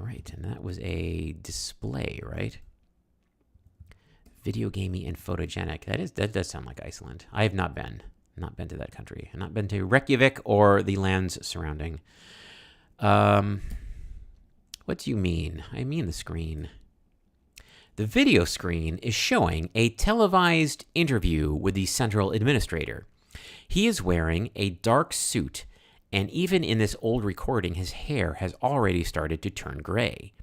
Right, and that was a display, right? Video gamey and photogenic. That does sound like Iceland. I have not been to that country. I've not been to Reykjavik or the lands surrounding. What do you mean? I mean the screen. The video screen is showing a televised interview with the central administrator. He is wearing a dark suit, and even in this old recording, his hair has already started to turn gray.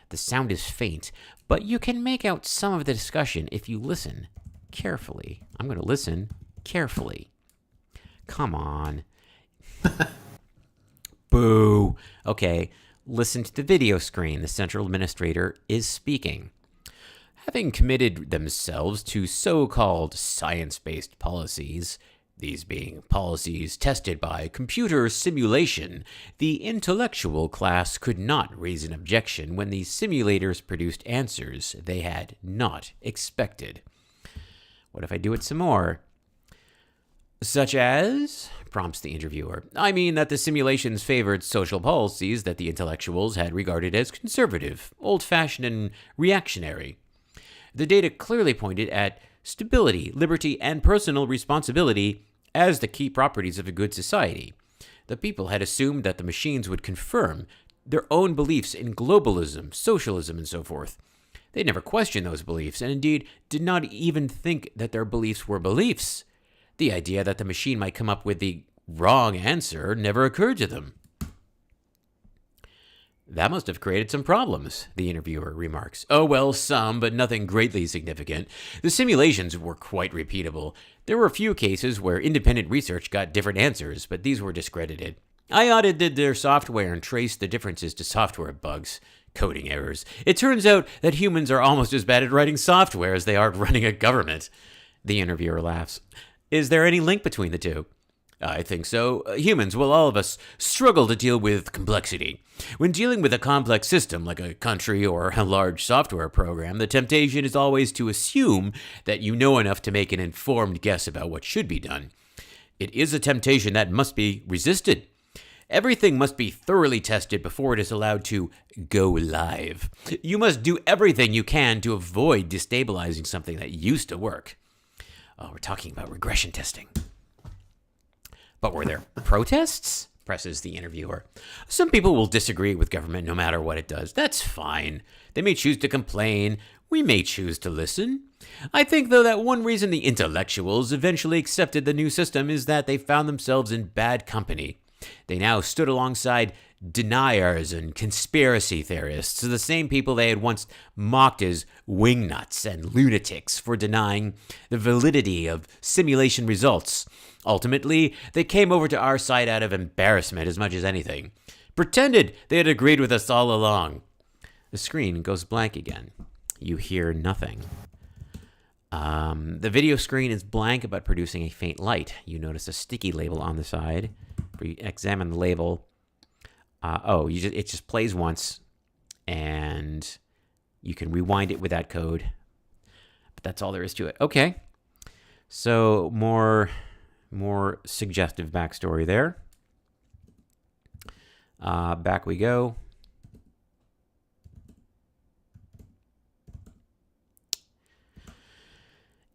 The sound is faint, but you can make out some of the discussion if you listen carefully. I'm going to listen carefully. Come on. Boo. Okay, Listen to the video screen. The central administrator is speaking. Having committed themselves to so-called science-based policies, these being policies tested by computer simulation, the intellectual class could not raise an objection when the simulators produced answers they had not expected. What if I do it some more? Such as, prompts the interviewer, I mean that the simulations favored social policies that the intellectuals had regarded as conservative, old-fashioned, and reactionary. The data clearly pointed at stability, liberty, and personal responsibility as the key properties of a good society. The people had assumed that the machines would confirm their own beliefs in globalism, socialism, and so forth. They never questioned those beliefs, and indeed did not even think that their beliefs were beliefs. The idea that the machine might come up with the wrong answer never occurred to them. That must have created some problems, the interviewer remarks. Oh, well, some, but nothing greatly significant. The simulations were quite repeatable. There were a few cases where independent research got different answers, but these were discredited. I audited their software and traced the differences to software bugs, coding errors. It turns out that humans are almost as bad at writing software as they are at running a government. The interviewer laughs. Is there any link between the two? I think so. Humans, well, all of us, struggle to deal with complexity. When dealing with a complex system like a country or a large software program, the temptation is always to assume that you know enough to make an informed guess about what should be done. It is a temptation that must be resisted. Everything must be thoroughly tested before it is allowed to go live. You must do everything you can to avoid destabilizing something that used to work. Oh, we're talking about regression testing. But were there protests? Presses the interviewer. Some people will disagree with government no matter what it does. That's fine. They may choose to complain. We may choose to listen. I think, though, that one reason the intellectuals eventually accepted the new system is that they found themselves in bad company. They now stood alongside deniers and conspiracy theorists, the same people they had once mocked as wingnuts and lunatics for denying the validity of simulation results. Ultimately, they came over to our side out of embarrassment as much as anything. Pretended they had agreed with us all along. The screen goes blank again. You hear nothing. The video screen is blank but producing a faint light. You notice a sticky label on the side. You examine the label. It just plays once, and you can rewind it with that code. But that's all there is to it. Okay. So more suggestive backstory there. Back we go.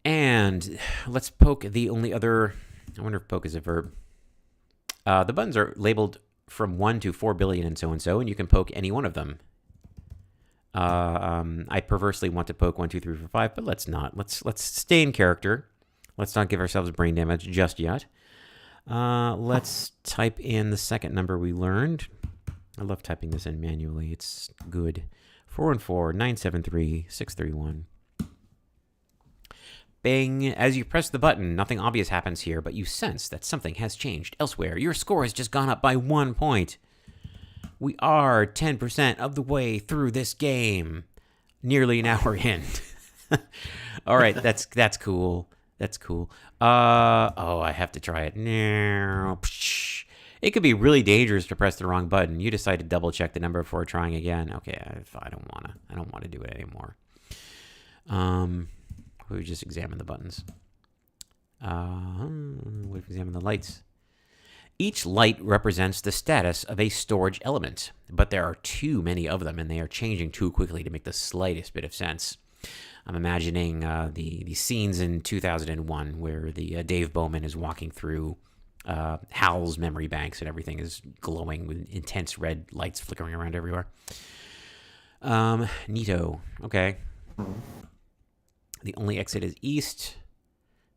And let's poke the only other... I wonder if poke is a verb. The buttons are labeled from 1 to 4 billion and so, and you can poke any one of them. I perversely want to poke 1, 2, 3, 4, 5, but let's not. Let's stay in character. Let's not give ourselves brain damage just yet. Let's type in the second number we learned. I love typing this in manually. It's good. 414 973 631. Bang. As you press the button, nothing obvious happens here, but you sense that something has changed elsewhere. Your score has just gone up by 1 point. We are 10% of the way through this game. Nearly an hour in. All right, that's cool. That's cool. I have to try it. It could be really dangerous to press the wrong button. You decide to double check the number before trying again. Okay, I don't want to do it anymore. We just examine the buttons. We examine the lights. Each light represents the status of a storage element, but there are too many of them, and they are changing too quickly to make the slightest bit of sense. I'm imagining the scenes in 2001 where the Dave Bowman is walking through Hal's memory banks and everything is glowing with intense red lights flickering around everywhere. Neato. Okay. The only exit is east.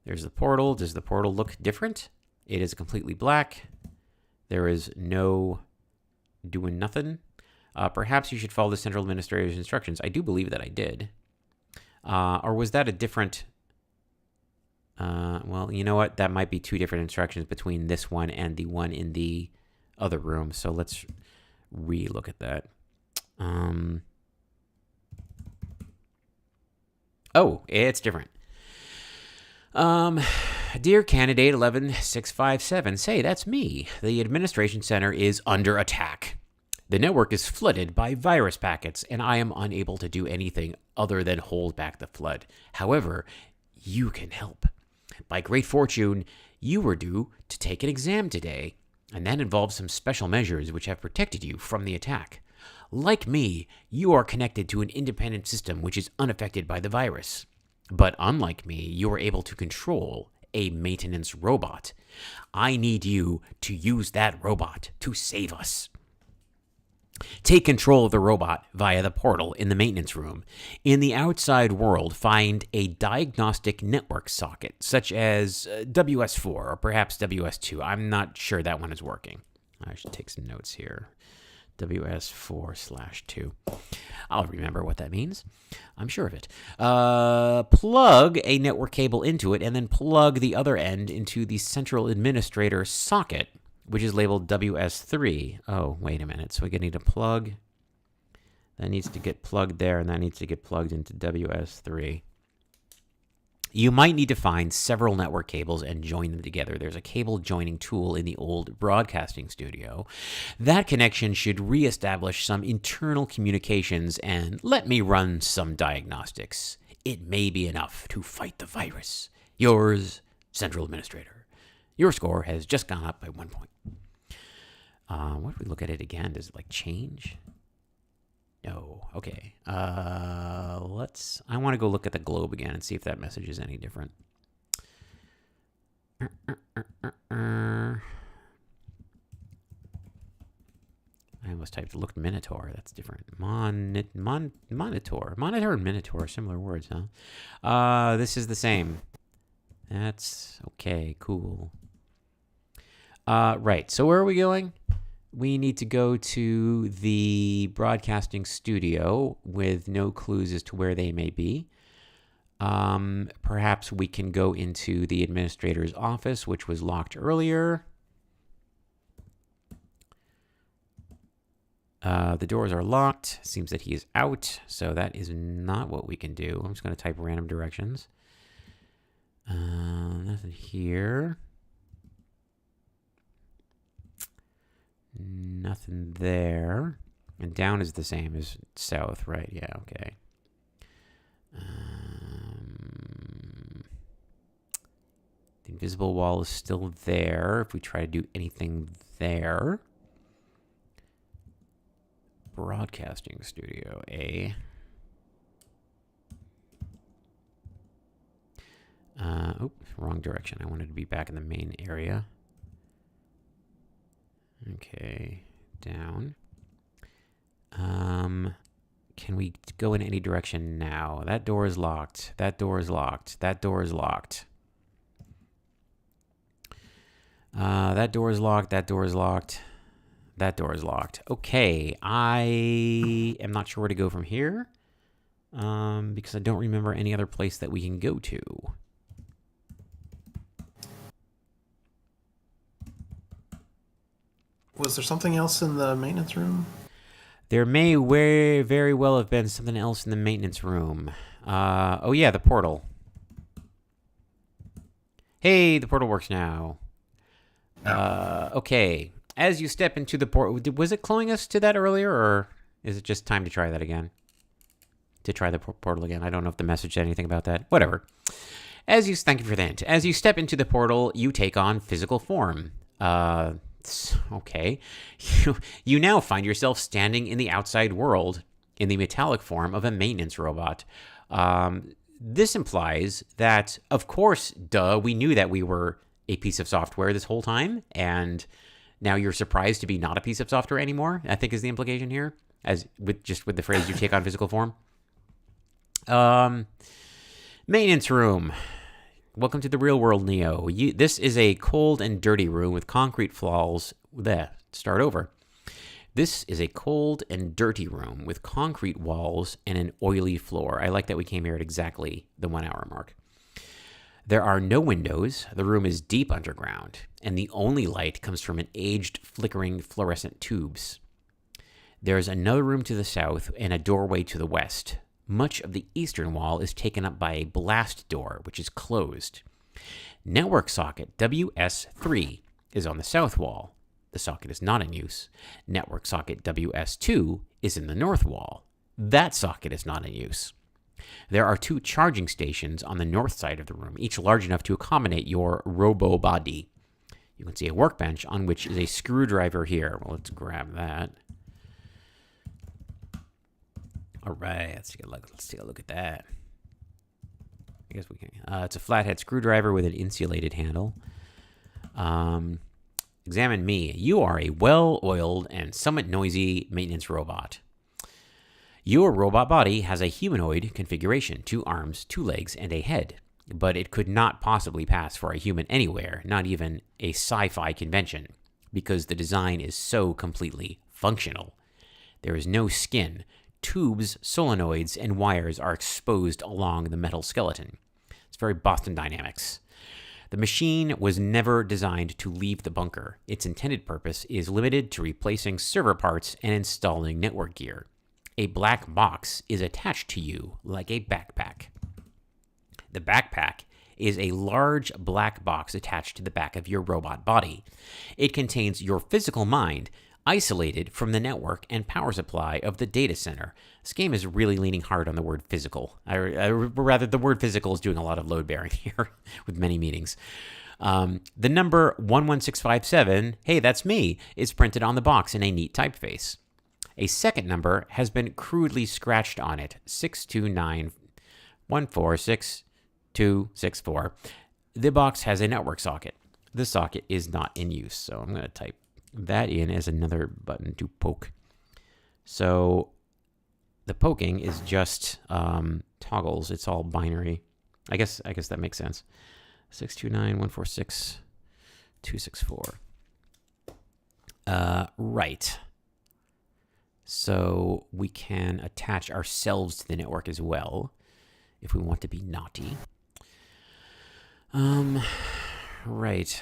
There's the portal. Does the portal look different? It is completely black. There is no doing nothing. Perhaps you should follow the central administrator's instructions. I do believe that I did. Or was that a different... well, you know what? That might be two different instructions between this one and the one in the other room. So let's re-look at that. Oh, it's different. Dear Candidate 11657, say, that's me. The administration center is under attack. The network is flooded by virus packets, and I am unable to do anything other than hold back the flood. However, you can help. By great fortune, you were due to take an exam today, and that involves some special measures which have protected you from the attack. Like me, you are connected to an independent system which is unaffected by the virus. But unlike me, you are able to control a maintenance robot. I need you to use that robot to save us. Take control of the robot via the portal in the maintenance room. In the outside world, find a diagnostic network socket, such as WS4 or perhaps WS2. I'm not sure that one is working. I should take some notes here. WS4/2. I'll remember what that means. I'm sure of it. Plug a network cable into it and then plug the other end into the central administrator socket, which is labeled WS3. Oh, wait a minute. So we need to plug. That needs to get plugged there, and that needs to get plugged into WS3. You might need to find several network cables and join them together. There's a cable joining tool in the old broadcasting studio. That connection should reestablish some internal communications and let me run some diagnostics. It may be enough to fight the virus. Yours, Central Administrator. Your score has just gone up by 1 point. What if we look at it again? Does it change? No. Okay. I want to go look at the globe again and see if that message is any different. I almost typed looked Minotaur. That's different. Monitor. Monitor and Minotaur are similar words, huh? This is the same. That's okay. Cool. Right. So where are we going? We need to go to the broadcasting studio with no clues as to where they may be. Perhaps we can go into the administrator's office, which was locked earlier. The doors are locked. Seems that he is out, so that is not what we can do. I'm just going to type random directions. Nothing here. Nothing there. And down is the same as south, right? Yeah, okay. The invisible wall is still there. If we try to do anything there. Broadcasting studio, A. Wrong direction. I wanted to be back in the main area. Okay, down. Can we go in any direction now? That door is locked. That door is locked. That door is locked. That door is locked. That door is locked. That door is locked. Okay, I am not sure where to go from here. Because I don't remember any other place that we can go to. Was there something else in the maintenance room? There may very well have been something else in the maintenance room. Oh yeah, the portal. Hey, the portal works now. Okay. As you step into the portal, was it cluing us to that earlier, or is it just time to try that again? To try the portal again. I don't know if the message said anything about that. Whatever. Thank you for that. As you step into the portal, you take on physical form. Okay. You now find yourself standing in the outside world in the metallic form of a maintenance robot. This implies that, of course, we knew that we were a piece of software this whole time, and now you're surprised to be not a piece of software anymore, I think is the implication here, with the phrase you take on physical form. Maintenance room. Welcome to the real world, Neo. This is a cold and dirty room with concrete walls. Start over. This is a cold and dirty room with concrete walls and an oily floor. I like that we came here at exactly the 1 hour mark. There are no windows. The room is deep underground, and the only light comes from an aged, flickering fluorescent tubes. There's another room to the south and a doorway to the west. Much of the eastern wall is taken up by a blast door, which is closed. Network socket WS3 is on the south wall. The socket is not in use. Network socket WS2 is in the north wall. That socket is not in use. There are 2 charging stations on the north side of the room, each large enough to accommodate your robo body. You can see a workbench on which is a screwdriver here. Well, let's grab that. All right, let's take a look at that. I guess we can. It's a flathead screwdriver with an insulated handle. Examine me. You are a well-oiled and somewhat noisy maintenance robot. Your robot body has a humanoid configuration, 2 arms, 2 legs, and a head. But it could not possibly pass for a human anywhere, not even a sci-fi convention, because the design is so completely functional. There is no skin. Tubes, solenoids, and wires are exposed along the metal skeleton. It's very Boston Dynamics. The machine was never designed to leave the bunker. Its intended purpose is limited to replacing server parts and installing network gear. A black box is attached to you like a backpack. The backpack is a large black box attached to the back of your robot body. It contains your physical mind, isolated from the network and power supply of the data center. This game is really leaning hard on the word physical. Rather, the word physical is doing a lot of load bearing here with many meanings. The number 11657, hey, that's me, is printed on the box in a neat typeface. A second number has been crudely scratched on it, 629146264. The box has a network socket. The socket is not in use, so I'm going to type that in as another button to poke. So the poking is just toggles. It's all binary. I guess that makes sense. 629146264. Right. So we can attach ourselves to the network as well if we want to be naughty. Right.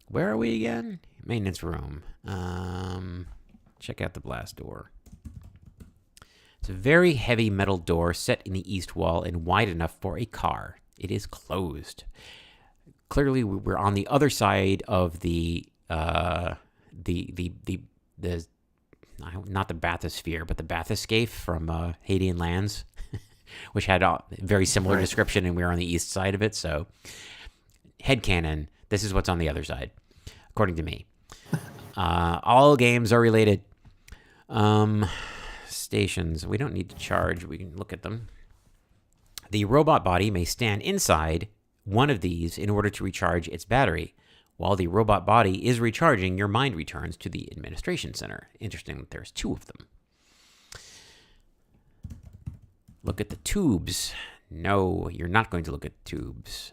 Where are we again? Maintenance room. Check out the blast door. It's a very heavy metal door set in the east wall and wide enough for a car. It is closed. Clearly, we're on the other side of the not the bathysphere, but the bathyscaphe from Hadean Lands, which had a very similar description, and we were on the east side of it. So, headcanon, this is what's on the other side, according to me. All games are related. Stations. We don't need to charge. We can look at them. The robot body may stand inside one of these in order to recharge its battery. While the robot body is recharging, your mind returns to the administration center. Interesting that there's 2 of them. Look at the tubes. No, you're not going to look at tubes.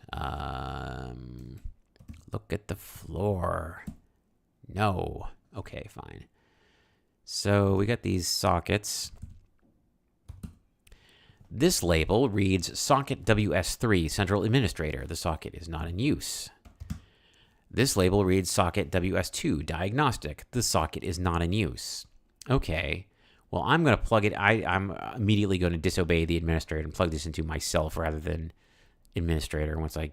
Look at the floor. No. Okay, fine. So we got these sockets. This label reads Socket WS3, Central Administrator. The socket is not in use. This label reads Socket WS2, Diagnostic. The socket is not in use. Okay. Well, I'm going to plug it. I'm immediately going to disobey the administrator and plug this into myself rather than administrator once I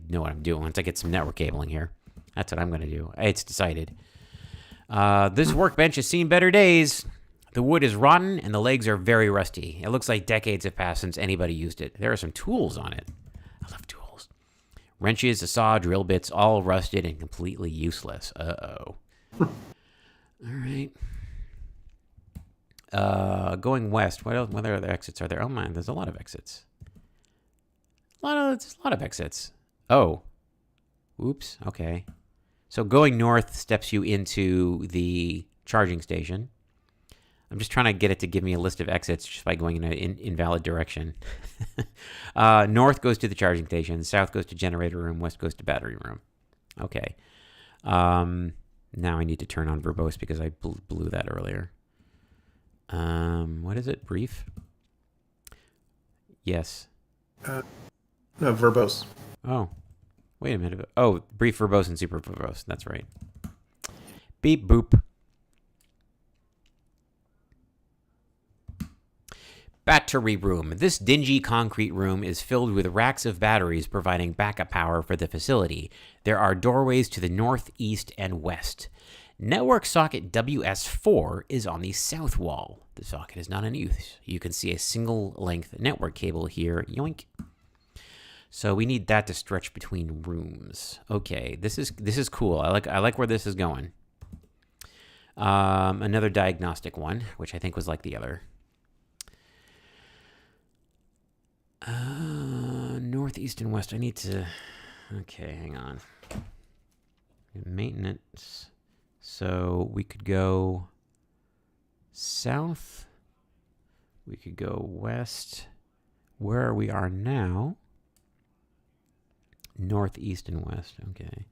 know what I'm doing. Once I get some network cabling here. That's what I'm going to do. It's decided. This workbench has seen better days. The wood is rotten and the legs are very rusty. It looks like decades have passed since anybody used it. There are some tools on it. I love tools. Wrenches, a saw, drill bits, all rusted and completely useless. Uh-oh. All right. Going west. What other exits are there? Oh, man, there's a lot of exits. There's a lot of exits. Oh. Oops. Okay. So going north steps you into the charging station. I'm just trying to get it to give me a list of exits just by going in an invalid direction. North goes to the charging station. South goes to generator room. West goes to battery room. Okay. Now I need to turn on verbose because I blew that earlier. What is it? Brief? Yes. No, verbose. Oh. Wait a minute. Oh, brief, verbose, and super verbose. That's right. Beep, boop. Battery room. This dingy concrete room is filled with racks of batteries providing backup power for the facility. There are doorways to the north, east, and west. Network socket WS4 is on the south wall. The socket is not in use. You can see a single-length network cable here. Yoink. So we need that to stretch between rooms. Okay, this is cool. I like where this is going. Another diagnostic one, which I think was like the other. North, east, and west. I need to... Okay, hang on. Maintenance. So we could go south. We could go west. Where we are now. North, east, and west. Okay.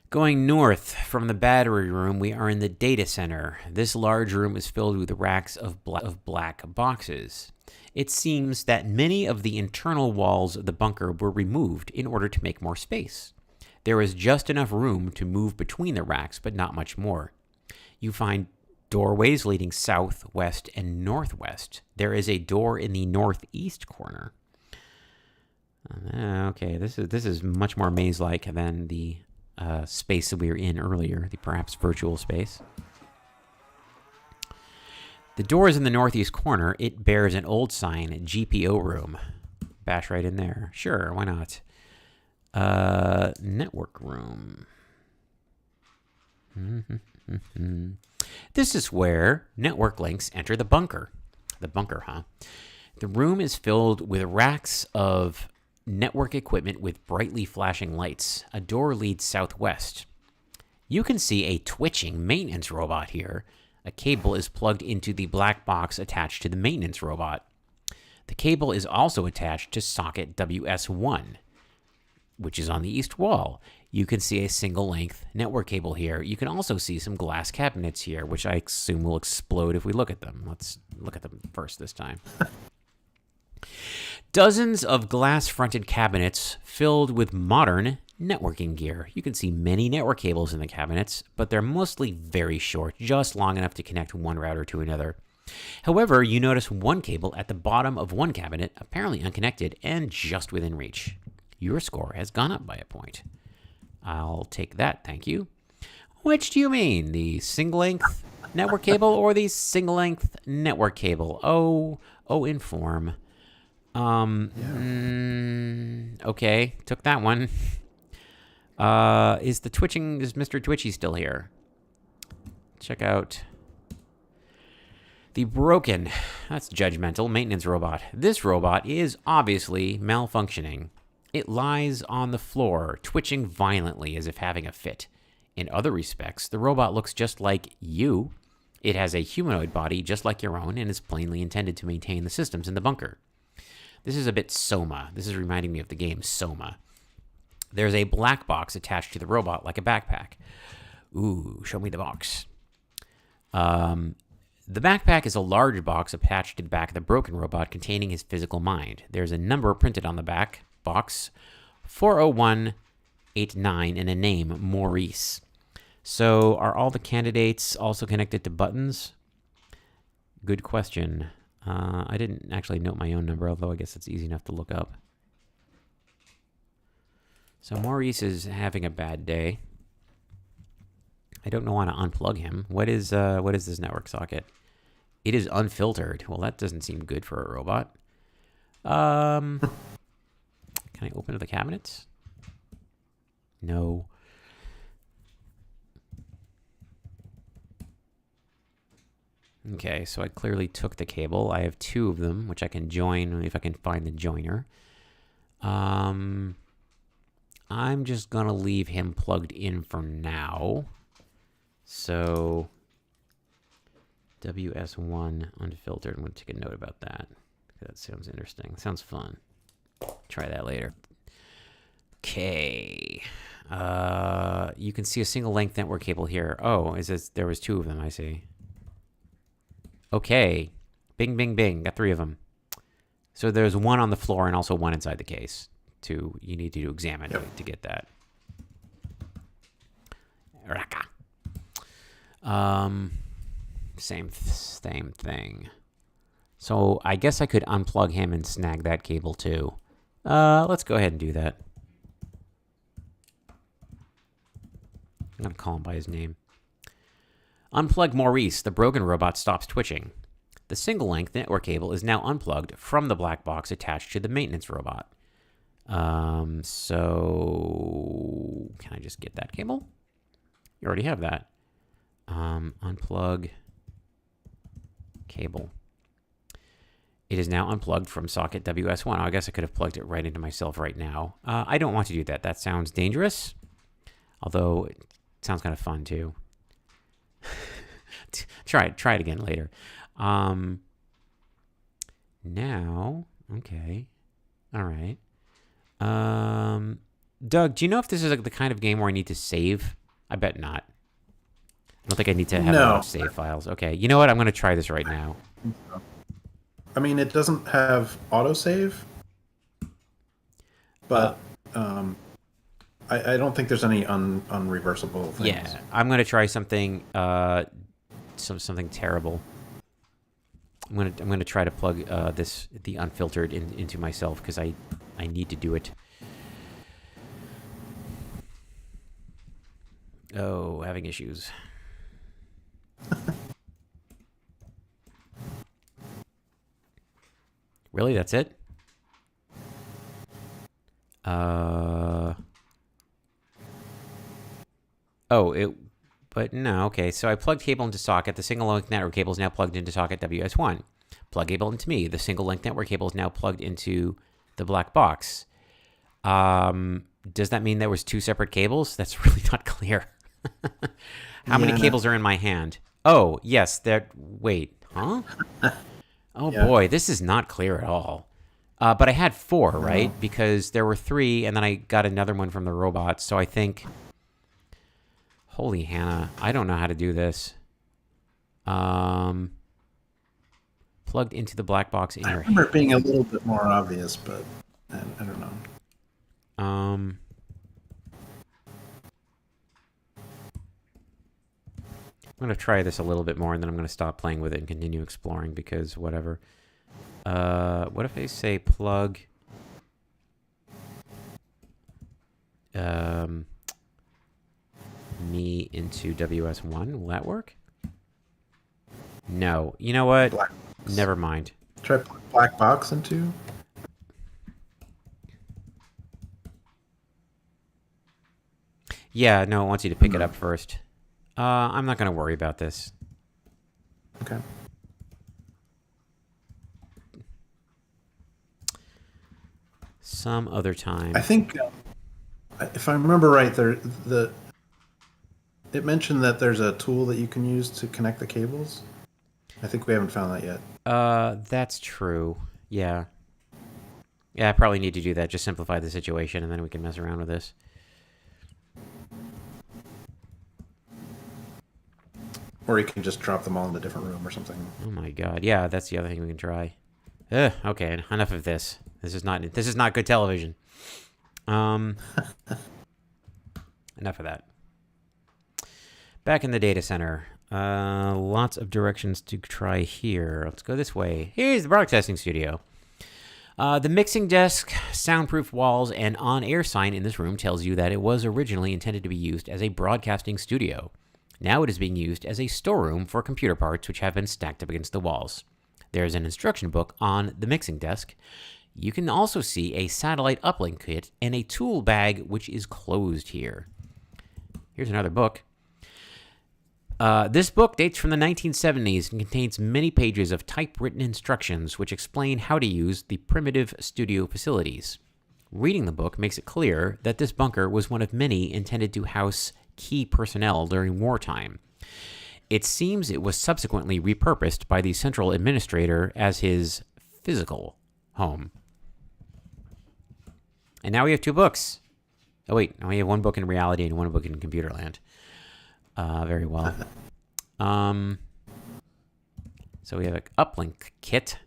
Going north from the battery room, we are in the data center. This large room is filled with racks of black boxes. It seems that many of the internal walls of the bunker were removed in order to make more space. There is just enough room to move between the racks, but not much more. You find doorways leading south, west, and northwest. There is a door in the northeast corner. Okay, this is much more maze-like than the space that we were in earlier, the perhaps virtual space. The door is in the northeast corner. It bears an old sign, GPO room. Bash right in there. Sure, why not? Network room. This is where network links enter the bunker. The bunker, huh? The room is filled with racks of network equipment with brightly flashing lights. A door leads southwest. You can see a twitching maintenance robot here. A cable is plugged into the black box attached to the maintenance robot. The cable is also attached to socket WS1, which is on the east wall. You can see a single-length network cable here. You can also see some glass cabinets here, which I assume will explode if we look at them. Let's look at them first this time. Dozens of glass-fronted cabinets filled with modern networking gear. You can see many network cables in the cabinets, but they're mostly very short, just long enough to connect one router to another. However, you notice one cable at the bottom of one cabinet, apparently unconnected and just within reach. Your score has gone up by a point. I'll take that, thank you. Which do you mean, the single-length network cable or the single-length network cable? Oh, inform. Okay, took that one. Is Mr. Twitchy still here? Check out the broken, that's judgmental, maintenance robot. This robot is obviously malfunctioning. It lies on the floor, twitching violently as if having a fit. In other respects, the robot looks just like you. It has a humanoid body just like your own and is plainly intended to maintain the systems in the bunker. This is a bit Soma. This is reminding me of the game Soma. There's a black box attached to the robot like a backpack. Ooh, show me the box. The backpack is a large box attached to the back of the broken robot containing his physical mind. There's a number printed on the back box, 40189, and a name, Maurice. So are all the candidates also connected to buttons? Good question. I didn't actually note my own number, although I guess it's easy enough to look up. So Maurice is having a bad day. I don't know how to unplug him. What is this network socket? It is unfiltered. Well, that doesn't seem good for a robot. Can I open the cabinets? No. Okay, so I clearly took the cable. I have two of them, which I can join if I can find the joiner. I'm just going to leave him plugged in for now. So, WS1 unfiltered. I'm going to take a note about that. That sounds interesting. Sounds fun. Try that later. Okay. You can see a single length network cable here. Oh, there was two of them, I see. Okay. Bing, bing, bing. Got three of them. So there's one on the floor and also one inside the case. You need to examine to get that. Raka. Same thing. So I guess I could unplug him and snag that cable too. Let's go ahead and do that. I'm going to call him by his name. Unplug Maurice. The broken robot stops twitching. The single-length network cable is now unplugged from the black box attached to the maintenance robot. So can I just get that cable? You already have that. Unplug cable. It is now unplugged from socket WS1. Oh, I guess I could have plugged it right into myself right now. I don't want to do that. That sounds dangerous. Although it sounds kind of fun too. Try it again later. Now, okay. All right. Doug, do you know if this is like the kind of game where I need to save? I bet not. I don't think I need to have a lot of save files. Okay, you know what? I'm going to try this right now. I mean, it doesn't have autosave, but I don't think there's any unreversible things. Yeah, I'm going to try something something terrible. I'm going to try to plug the unfiltered into myself because I need to do it. Oh, having issues. Really? That's it? But no, okay. So I plugged cable into socket. The single-length network cable is now plugged into socket WS1. Plug cable into me. The single-length network cable is now plugged into the black box. Does that mean there was two separate cables? That's really not clear. How many cables are in my hand? Oh, yes. Wait, huh? Oh, boy. This is not clear at all. But I had 4, right? Because there were 3, and then I got another one from the robot. So I think... Holy Hannah. I don't know how to do this. Plugged into the black box in your hand. I remember it being a little bit more obvious, but I don't know. I'm going to try this a little bit more, and then I'm going to stop playing with it and continue exploring because whatever. What if I say plug... me into WS1? Will that work? No. You know what? Never mind. Try black box into? Yeah, no, it wants you to pick it up first. I'm not going to worry about this. Okay. Some other time. I think, if I remember right, it mentioned that there's a tool that you can use to connect the cables. I think we haven't found that yet. That's true. Yeah. Yeah, I probably need to do that. Just simplify the situation, and then we can mess around with this. Or you can just drop them all in a different room or something. Oh my god. Yeah, that's the other thing we can try. Okay, enough of this. This is not good television. Enough of that. Back in the data center. Lots of directions to try here. Let's go this way. Here's the broadcasting studio. The mixing desk, soundproof walls, and on-air sign in this room tells you that it was originally intended to be used as a broadcasting studio. Now it is being used as a storeroom for computer parts which have been stacked up against the walls. There's an instruction book on the mixing desk. You can also see a satellite uplink kit and a tool bag which is closed here. Here's another book. This book dates from the 1970s and contains many pages of typewritten instructions which explain how to use the primitive studio facilities. Reading the book makes it clear that this bunker was one of many intended to house key personnel during wartime. It seems it was subsequently repurposed by the central administrator as his physical home. And now we have 2 books. Oh wait, now we have 1 book in reality and 1 book in Computerland. Very well. So we have an uplink kit.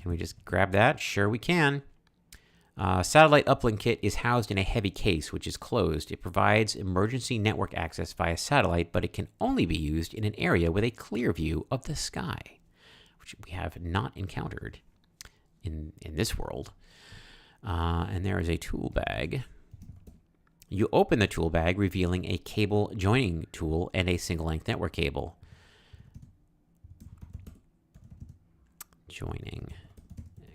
Can we just grab that? Sure we can. Satellite uplink kit is housed in a heavy case, which is closed. It provides emergency network access via satellite, but it can only be used in an area with a clear view of the sky, which we have not encountered in this world. And there is a tool bag. You open the tool bag, revealing a cable joining tool and a single-length network cable. Joining.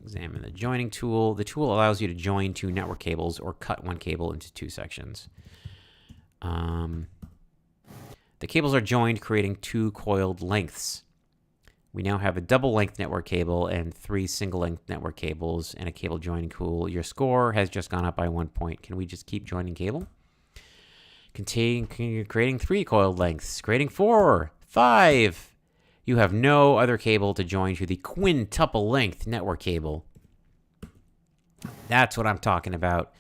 Examine the joining tool. The tool allows you to join two network cables or cut one cable into two sections. The cables are joined, creating two coiled lengths. We now have a double-length network cable and 3 single-length network cables and a cable joining tool. Your score has just gone up by 1 point. Can we just keep joining cable? Creating 3 coiled lengths. Creating 4, 5. You have no other cable to join to the quintuple length network cable. That's what I'm talking about.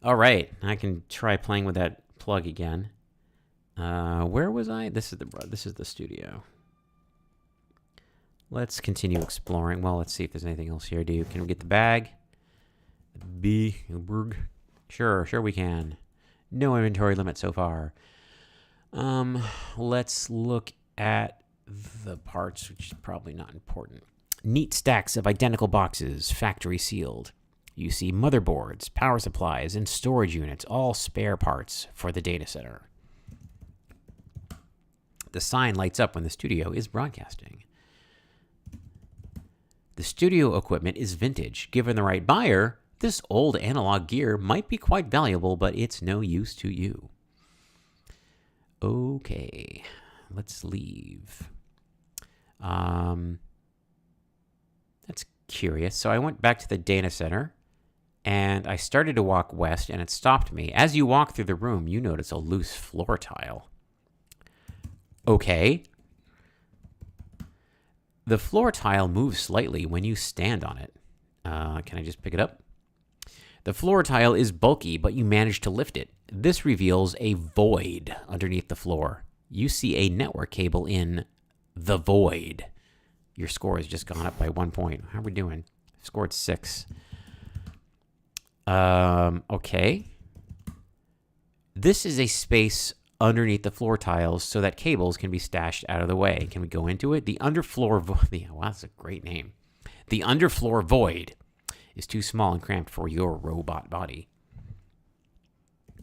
All right, I can try playing with that plug again. Where was I? This is the studio. Let's continue exploring. Well, let's see if there's anything else here. Can we get the bag? Sure we can. No inventory limit so far. Let's look at the parts, which is probably not important. Neat stacks of identical boxes, factory sealed. You see motherboards, power supplies, and storage units, all spare parts for the data center. The sign lights up when the studio is broadcasting. The studio equipment is vintage. Given the right buyer, this old analog gear might be quite valuable, but it's no use to you. Okay, let's leave. That's curious. So I went back to the data center, and I started to walk west, and it stopped me. As you walk through the room, you notice a loose floor tile. Okay. The floor tile moves slightly when you stand on it. Can I just pick it up? The floor tile is bulky, but you manage to lift it. This reveals a void underneath the floor. You see a network cable in the void. Your score has just gone up by 1 point. How are we doing? Scored 6. Okay. This is a space underneath the floor tiles so that cables can be stashed out of the way. Can we go into it? The underfloor void. Wow, that's a great name. The underfloor void is too small and cramped for your robot body.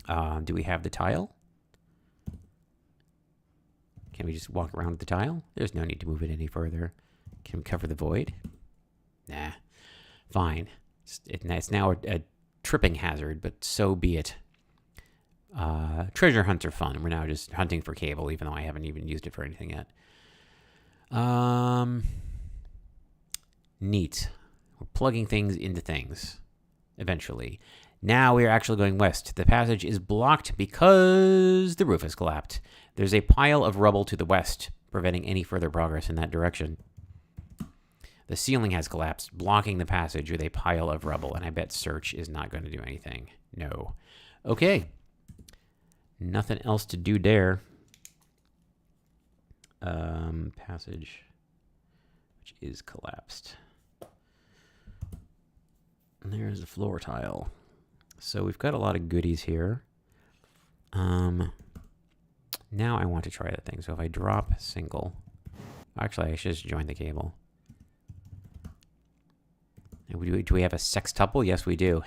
Do we have the tile? Can we just walk around with the tile? There's no need to move it any further. Can we cover the void? Nah. Fine. It's now a tripping hazard, but so be it. Treasure hunts are fun. We're now just hunting for cable, even though I haven't even used it for anything yet. Neat. We're plugging things into things, eventually. Now we are actually going west. The passage is blocked because the roof has collapsed. There's a pile of rubble to the west, preventing any further progress in that direction. The ceiling has collapsed, blocking the passage with a pile of rubble, and I bet search is not going to do anything. No. Okay. Nothing else to do there. Passage, which is collapsed. And there's the floor tile. So we've got a lot of goodies here. Now I want to try the thing. So if I drop single, actually I should just join the cable. Do we have a sextuple? Yes, we do.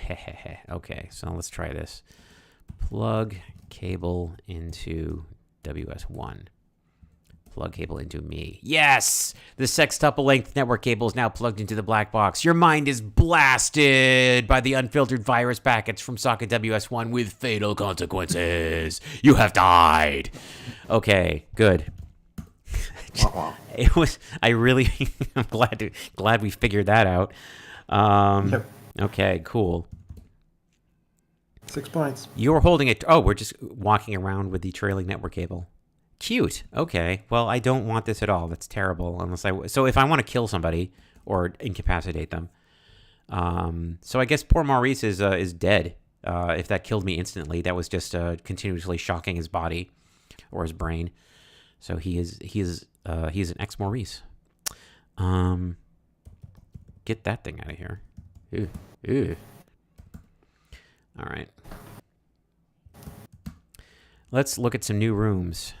Okay, so let's try this. Plug cable into WS1. Plug cable into me. Yes! The sextuple length network cable is now plugged into the black box. Your mind is blasted by the unfiltered virus packets from socket WS1 with fatal consequences. You have died. Okay, good. It was. I'm glad we figured that out. Yep. Okay, cool. 6 points. You're holding it. Oh, we're just walking around with the trailing network cable. Cute. Okay. Well, I don't want this at all. That's terrible. So if I want to kill somebody or incapacitate them, so I guess poor Maurice is dead. If that killed me instantly, that was just continuously shocking his body or his brain. So he is an ex-Maurice. Get that thing out of here. Ew. All right. Let's look at some new rooms.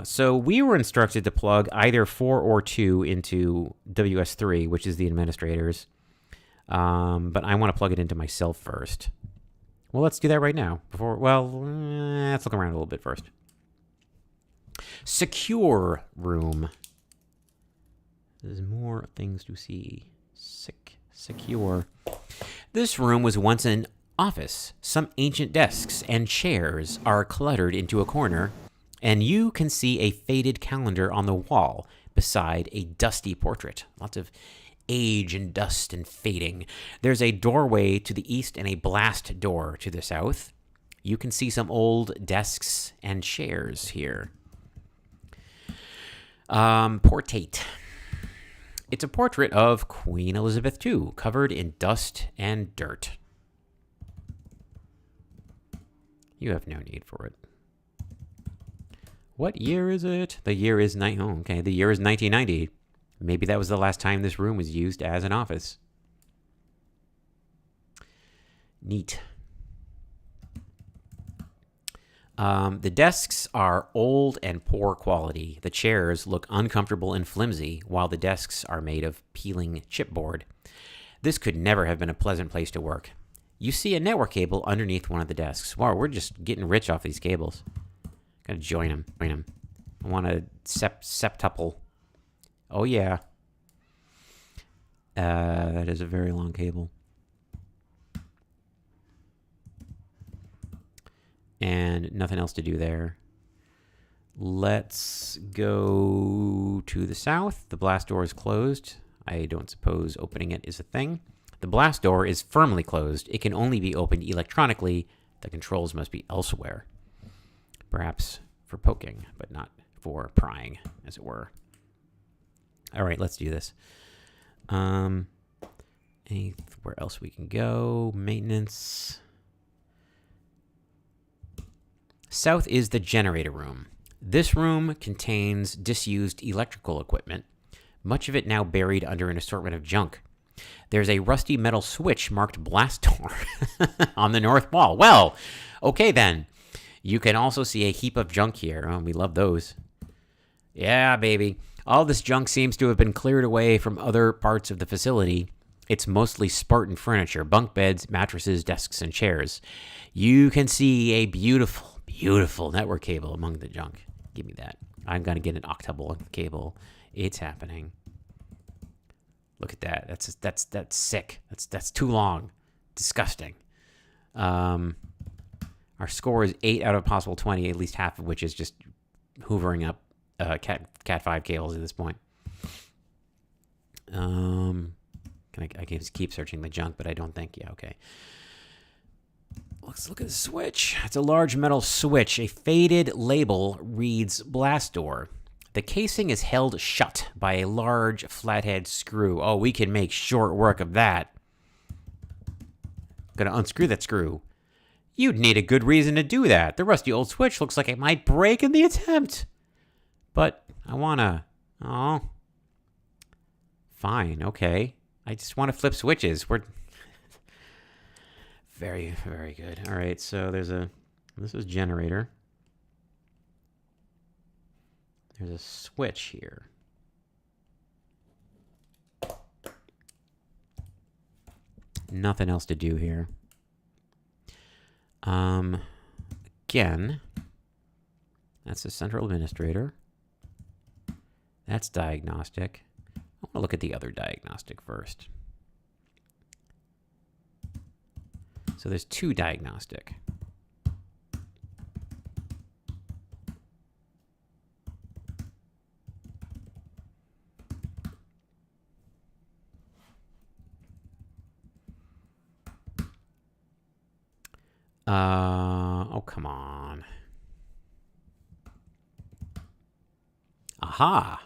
So we were instructed to plug either 4 or 2 into WS3, which is the administrators. But I want to plug it into myself first. Well, let's do that right now. Let's look around a little bit first. Secure room. There's more things to see. Secure. This room was once an office. Some ancient desks and chairs are cluttered into a corner, and you can see a faded calendar on the wall beside a dusty portrait. Lots of age and dust and fading. There's a doorway to the east and a blast door to the south. You can see some old desks and chairs here. Portrait. It's a portrait of Queen Elizabeth II, covered in dust and dirt. You have no need for it. What year is it? The year is the year is 1990. Maybe that was the last time this room was used as an office. Neat. The desks are old and poor quality. The chairs look uncomfortable and flimsy, while the desks are made of peeling chipboard. This could never have been a pleasant place to work. You see a network cable underneath one of the desks. Wow, we're just getting rich off these cables. Gotta join them. I want a septuple. Oh, yeah. That is a very long cable. And nothing else to do there. Let's go to the south. The blast door is closed. I don't suppose opening it is a thing. The blast door is firmly closed. It can only be opened electronically. The controls must be elsewhere. Perhaps for poking, but not for prying, as it were. All right, let's do this. Where else we can go? Maintenance. South is the generator room. This room contains disused electrical equipment, much of it now buried under an assortment of junk. There's a rusty metal switch marked blast door on the north wall. Well, okay then. You can also see a heap of junk here. Oh, we love those. Yeah, baby. All this junk seems to have been cleared away from other parts of the facility. It's mostly Spartan furniture, bunk beds, mattresses, desks, and chairs. You can see a beautiful, beautiful network cable among the junk. Give me that. I'm going to get an octuple cable. It's happening. Look at that. That's sick. That's too long. Disgusting. Our score is 8 out of possible 20, at least half of which is just hoovering up Cat 5 cables at this point. I can just keep searching the junk, but I don't think. Yeah, okay. Let's look at the switch. It's a large metal switch. A faded label reads blast door. The casing is held shut by a large flathead screw. Oh, we can make short work of that. Gonna unscrew that screw. You'd need a good reason to do that. The rusty old switch looks like it might break in the attempt. But I wanna... Oh. Fine, okay. I just want to flip switches. We're... Very, very good. All right, so there's a... This is generator. There's a switch here. Nothing else to do here. Again, that's the central administrator. That's diagnostic. I want to look at the other diagnostic first. So there's 2 diagnostic. Oh, come on. Aha.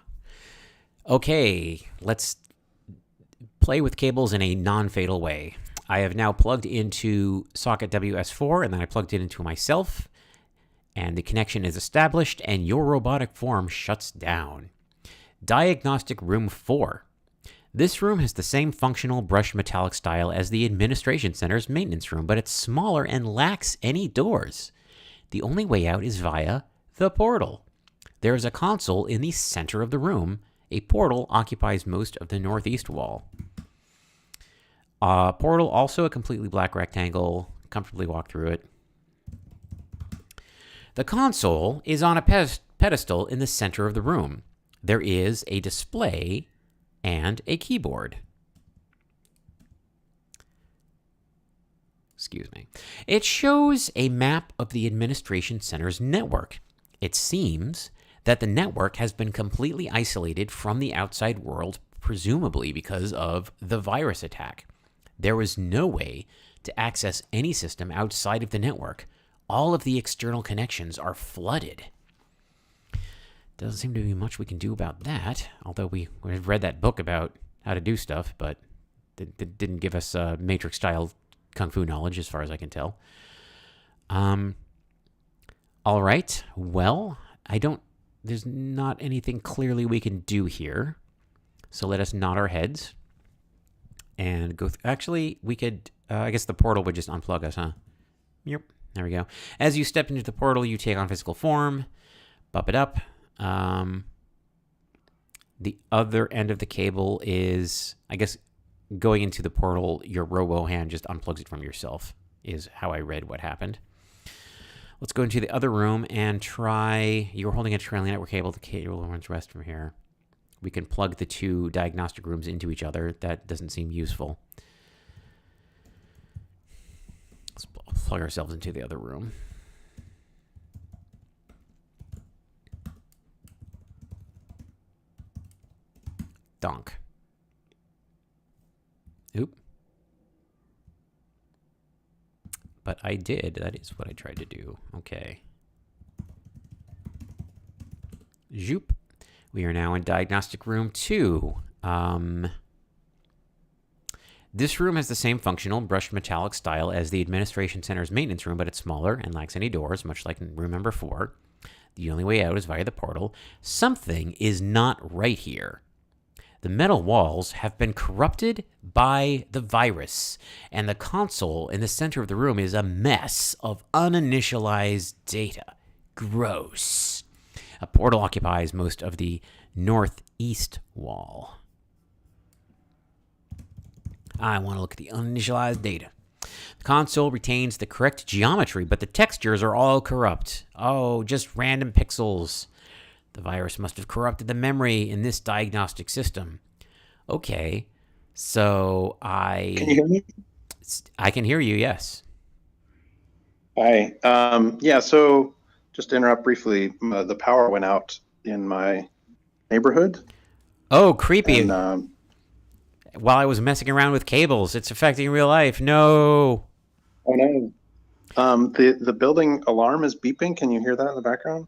Okay, let's play with cables in a non-fatal way. I have now plugged into socket WS4, and then I plugged it into myself, and the connection is established, and your robotic form shuts down. Diagnostic room 4. This room has the same functional brushed metallic style as the administration center's maintenance room, but it's smaller and lacks any doors. The only way out is via the portal. There is a console in the center of the room. A portal occupies most of the northeast wall. Portal, also a completely black rectangle. Comfortably walk through it. The console is on a pedestal in the center of the room. There is a display and a keyboard. Excuse me. It shows a map of the administration center's network. It seems that the network has been completely isolated from the outside world, presumably because of the virus attack. There was no way to access any system outside of the network. All of the external connections are flooded. Doesn't seem to be much we can do about that, although we read that book about how to do stuff, but it didn't give us Matrix-style kung fu knowledge, as far as I can tell. All right. Well, there's not anything clearly we can do here. So let us nod our heads and go. Actually, we could, I guess the portal would just unplug us, huh? Yep. There we go. As you step into the portal, you take on physical form. Bump it up. The other end of the cable is, I guess, going into the portal, your robo hand just unplugs it from yourself, is how I read what happened. Let's go into the other room and try. You were holding a trailing network cable. The cable runs west from here. We can plug the two diagnostic rooms into each other. That doesn't seem useful. Let's plug ourselves into the other room. Donk. Oop. But I did. That is what I tried to do. Okay. Zoop. We are now in diagnostic room 2. This room has the same functional brushed metallic style as the administration center's maintenance room, but it's smaller and lacks any doors, much like in room number 4. The only way out is via the portal. Something is not right here. The metal walls have been corrupted by the virus, and the console in the center of the room is a mess of uninitialized data. Gross. A portal occupies most of the northeast wall. I want to look at the uninitialized data. The console retains the correct geometry, but the textures are all corrupt. Oh, just random pixels. The virus must have corrupted the memory in this diagnostic system. Okay, so Can you hear me? I can hear you, yes. Hi. Yeah, so just to interrupt briefly, the power went out in my neighborhood. Oh, creepy. And, while I was messing around with cables, it's affecting real life. No. oh, no. The building alarm is beeping. Can you hear that in the background?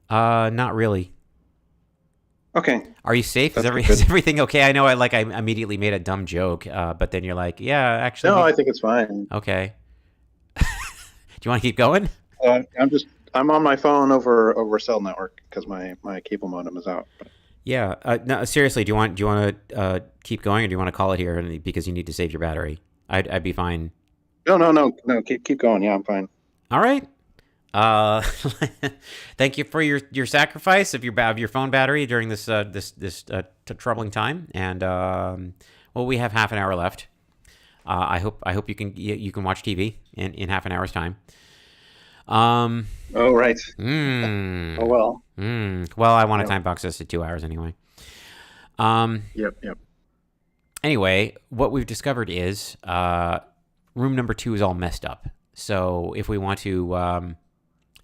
Not really. Okay. Are you safe? Is That's is everything okay? I know I immediately made a dumb joke, but then you're like, yeah, actually. No, I think it's fine. Okay. Do you want to keep going? I'm on my phone over cell network because my cable modem is out. Yeah. No, seriously, do you want to keep going, or do you want to call it here because you need to save your battery? I'd be fine. No. Keep going. Yeah, I'm fine. All right. Thank you for your sacrifice of your phone battery during this troubling time. And well, we have half an hour left. I hope you can watch TV in half an hour's time. Oh, right. Oh, well. Well, I want to time box this to 2 hours anyway. Yep. Anyway, what we've discovered is room number 2 is all messed up. So if we want to,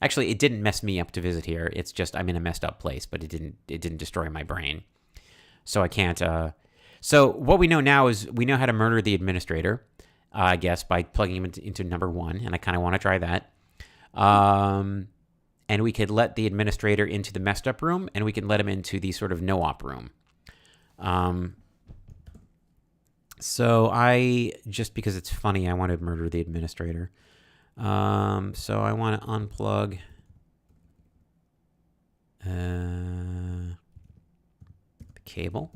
actually, it didn't mess me up to visit here. It's just I'm in a messed up place, but it didn't destroy my brain. So I can't. So what we know now is we know how to murder the administrator, I guess, by plugging him into number 1, and I kind of want to try that. And we could let the administrator into the messed up room, and we can let him into the sort of no-op room. So just because it's funny, I want to murder the administrator. So I want to unplug the cable,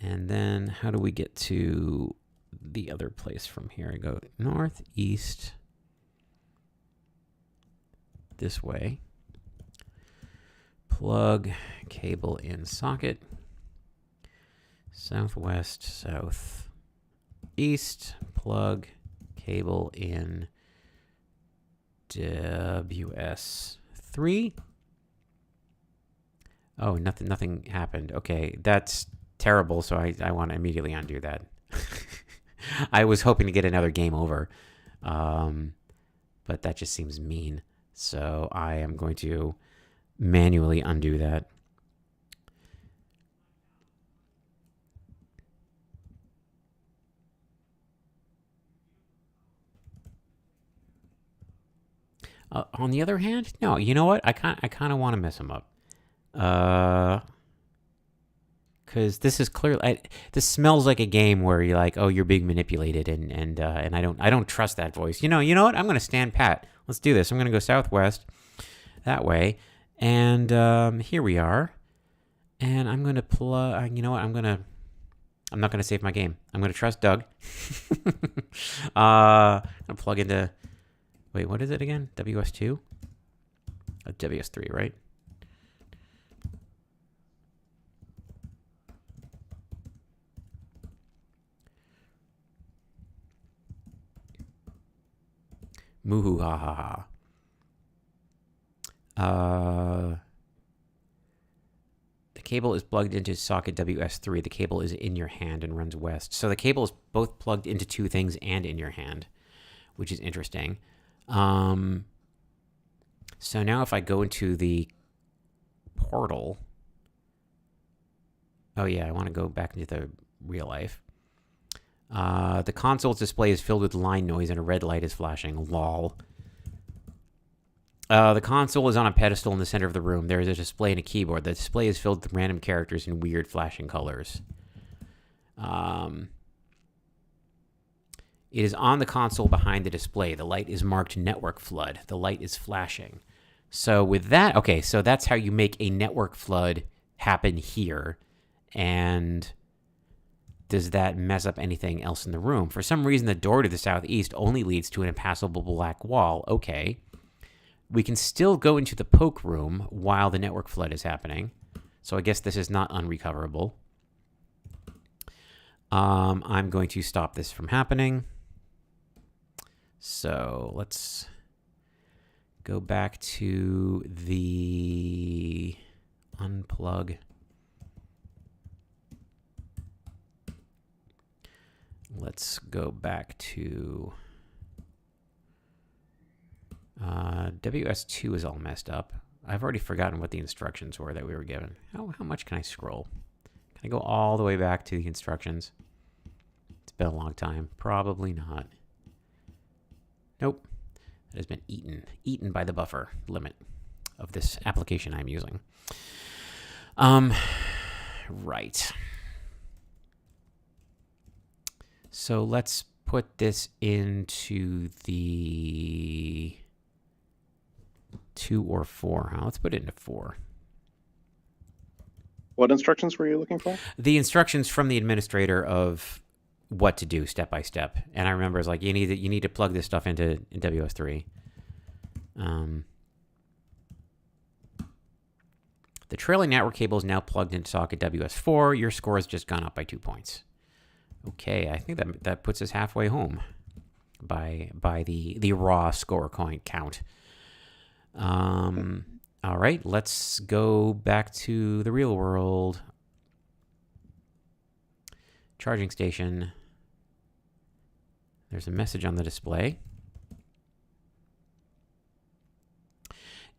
And then how do we get to the other place from here? I go north, east, this way. Plug cable in socket. Southwest, south, east. Plug cable in WS3. Oh, nothing happened. Okay, that's terrible, so I want to immediately undo that. I was hoping to get another game over, but that just seems mean. So I am going to manually undo that. On the other hand, no, you know what? I kind of want to mess him up. Because this is clearly, this smells like a game where you're like, oh, you're being manipulated, and I don't trust that voice. You know what? I'm gonna stand pat. Let's do this. I'm gonna go southwest, that way, and here we are, and I'm gonna plug. You know what? I'm not gonna save my game. I'm gonna trust Doug. I'm gonna plug into. Wait, what is it again? WS2? WS3, right? Moo ha ha ha. The cable is plugged into socket WS3. The cable is in your hand and runs west. So the cable is both plugged into two things and in your hand, which is interesting. So now if I go into the portal, oh yeah, I want to go back into the real life. The console's display is filled with line noise and a red light is flashing. Lol. The console is on a pedestal in the center of the room. There is a display and a keyboard. The display is filled with random characters in weird flashing colors. It is on the console behind the display. The light is marked network flood. The light is flashing. So with that, okay, so that's how you make a network flood happen here. And does that mess up anything else in the room? For some reason, the door to the southeast only leads to an impassable black wall. Okay. We can still go into the poke room while the network flood is happening. So I guess this is not unrecoverable. I'm going to stop this from happening. So let's go back to the unplug. Let's go back to WS2 is all messed up. I've already forgotten what the instructions were that we were given. How much can I scroll? Can I go all the way back to the instructions? It's been a long time. Probably not. Nope. It has been eaten by the buffer limit of this application I'm using. Right. So let's put this into the 2 or 4. Let's put it into 4. What instructions were you looking for? The instructions from the administrator of what to do step by step. And I remember it's like you need to plug this stuff in WS3. The trailing network cable is now plugged into socket WS4. Your score has just gone up by 2 points. Okay, I think that puts us halfway home by the raw score coin count. All right, let's go back to the real world. Charging station. There's a message on the display.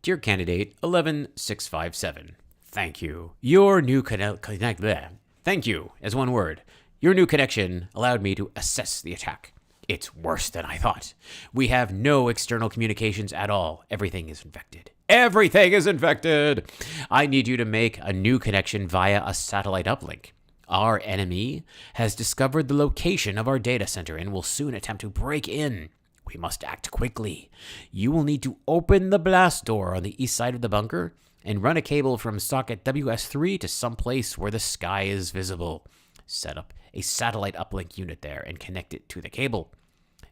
Dear candidate 11657, thank you. Your new Thank you, as one word. Your new connection allowed me to assess the attack. It's worse than I thought. We have no external communications at all. Everything is infected. Everything is infected! I need you to make a new connection via a satellite uplink. Our enemy has discovered the location of our data center and will soon attempt to break in. We must act quickly. You will need to open the blast door on the east side of the bunker and run a cable from socket WS3 to some place where the sky is visible. Set up a satellite uplink unit there and connect it to the cable.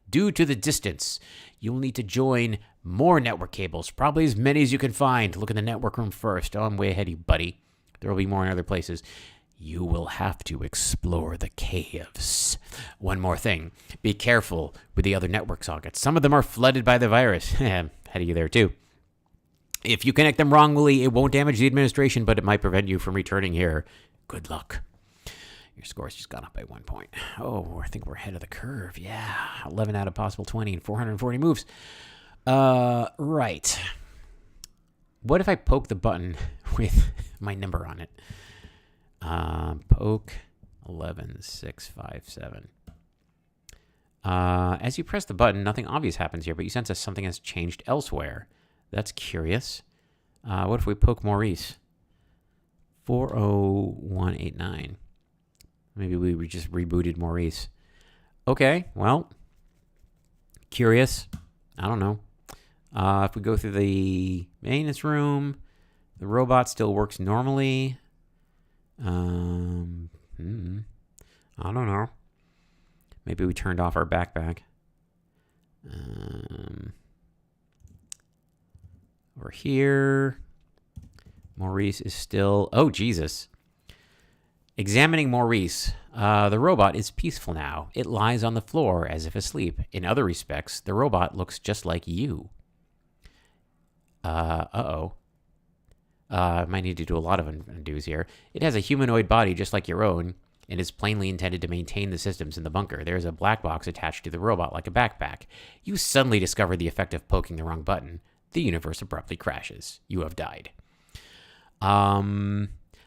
Due to the distance, you'll need to join more network cables, probably as many as you can find. Look in the network room first. Oh, I'm way ahead of you, buddy. There will be more in other places. You will have to explore the caves. One more thing. Be careful with the other network sockets. Some of them are flooded by the virus. Ahead of you there, too. If you connect them wrongly, it won't damage the administration, but it might prevent you from returning here. Good luck. Your score's just gone up by 1 point. Oh, I think we're ahead of the curve. Yeah, 11 out of possible 20 and 440 moves. Right. What if I poke the button with my number on it? Poke 11657. As you press the button, nothing obvious happens here, but you sense that something has changed elsewhere. That's curious. What if we poke Maurice? 40189. Maybe we just rebooted Maurice. Okay, well, curious. I don't know. If we go through the maintenance room, the robot still works normally. I don't know. Maybe we turned off our backpack. Over here, Maurice is still... Oh, Jesus. Examining Maurice, the robot is peaceful now. It lies on the floor as if asleep. In other respects, the robot looks just like you. Uh-oh. Might need to do a lot of undos here. It has a humanoid body just like your own, and is plainly intended to maintain the systems in the bunker. There is a black box attached to the robot like a backpack. You suddenly discover the effect of poking the wrong button. The universe abruptly crashes. You have died.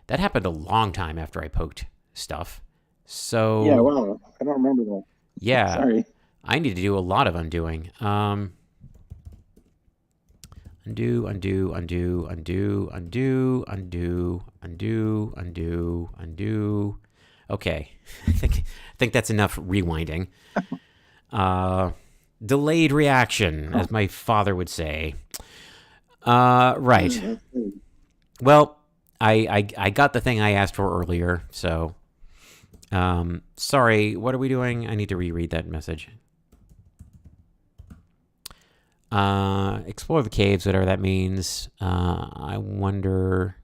That happened a long time after I poked stuff. So... Yeah, wow. I don't remember that. Yeah. Sorry. I need to do a lot of undoing. Undo. Okay. I think that's enough rewinding. Delayed reaction, as my father would say. Right. Well, I got the thing I asked for earlier, so... sorry, what are we doing? I need to reread that message. Explore the caves, whatever that means. I wonder...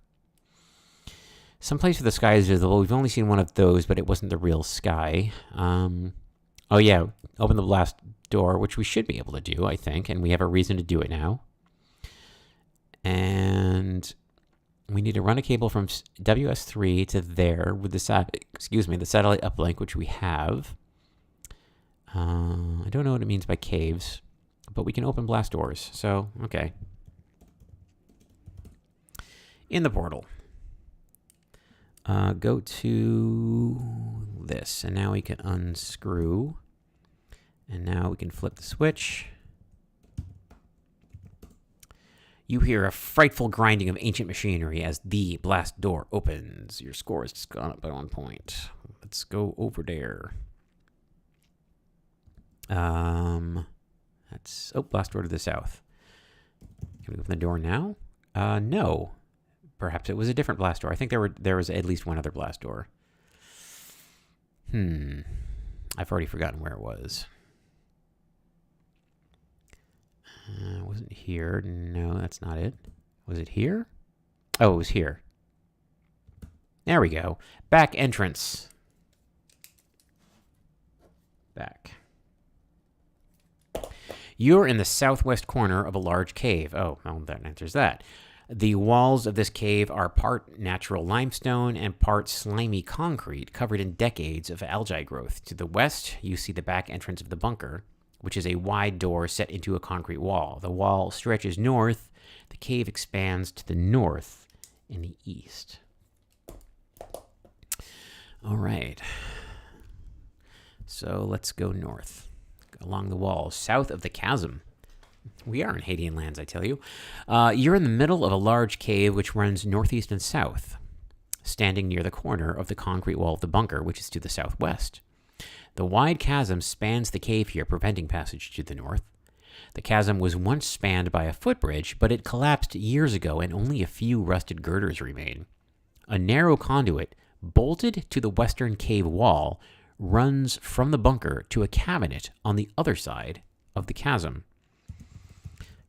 Someplace where the sky is visible. We've only seen one of those, but it wasn't the real sky. Oh yeah, open the blast door, which we should be able to do, I think, and we have a reason to do it now. And we need to run a cable from WS3 to there with the satellite uplink, which we have. I don't know what it means by caves, but we can open blast doors. So, okay. In the portal. Go to this, and now we can unscrew. And now we can flip the switch. You hear a frightful grinding of ancient machinery as the blast door opens. Your score has just gone up by 1 point. Let's go over there. That's... Oh, blast door to the south. Can we open the door now? No. Perhaps it was a different blast door. I think there was at least one other blast door. I've already forgotten where it was. It wasn't here. No, that's not it. Was it here? Oh, it was here. There we go. Back entrance. Back. You're in the southwest corner of a large cave. Oh, well, that answers that. The walls of this cave are part natural limestone and part slimy concrete covered in decades of algae growth. To the west, you see the back entrance of the bunker, which is a wide door set into a concrete wall. The wall stretches north. The cave expands to the north and the east. All right. So let's go north along the wall, south of the chasm. We are in Hadean lands, I tell you. You're in the middle of a large cave which runs northeast and south, standing near the corner of the concrete wall of the bunker, which is to the southwest. The wide chasm spans the cave here, preventing passage to the north. The chasm was once spanned by a footbridge, but it collapsed years ago and only a few rusted girders remain. A narrow conduit, bolted to the western cave wall, runs from the bunker to a cabinet on the other side of the chasm.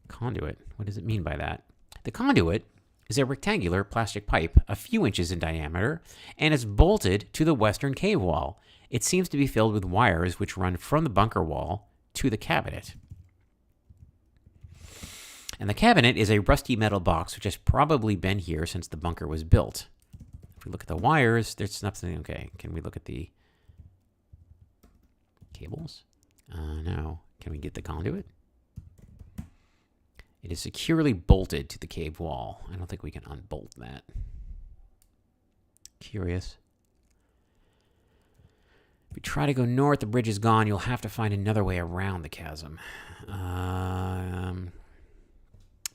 Conduit. What does it mean by that? The conduit is a rectangular plastic pipe a few inches in diameter and is bolted to the western cave wall. It seems to be filled with wires which run from the bunker wall to the cabinet. And the cabinet is a rusty metal box which has probably been here since the bunker was built. If we look at the wires, there's nothing. Okay, can we look at the cables? No. Can we get the conduit? It is securely bolted to the cave wall. I don't think we can unbolt that. Curious. If we try to go north, the bridge is gone. You'll have to find another way around the chasm.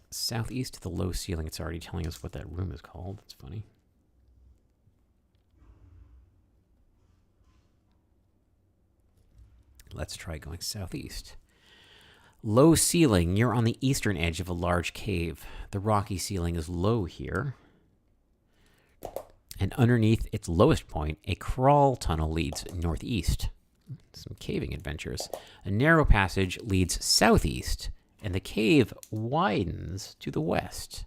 Southeast to the low ceiling. It's already telling us what that room is called. That's funny. Let's try going southeast. Low ceiling. You're on the eastern edge of a large cave. The rocky ceiling is low here. And underneath its lowest point, a crawl tunnel leads northeast. Some caving adventures. A narrow passage leads southeast, and the cave widens to the west.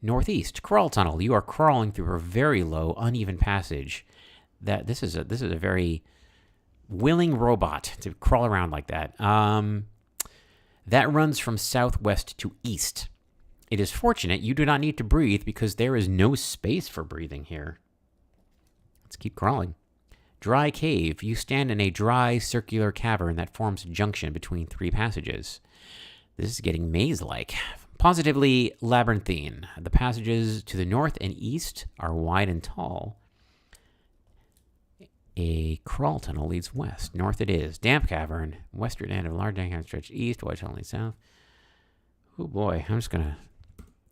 Northeast, crawl tunnel. You are crawling through a very low, uneven passage. This is a very willing robot to crawl around like that. That runs from southwest to east. It is fortunate you do not need to breathe because there is no space for breathing here. Let's keep crawling. Dry cave. You stand in a dry, circular cavern that forms a junction between three passages. This is getting maze-like. Positively labyrinthine. The passages to the north and east are wide and tall. A crawl tunnel leads west. North it is. Damp cavern. Western end of a large cavern stretched east. Wide tunnel leads south. Oh boy, I'm just gonna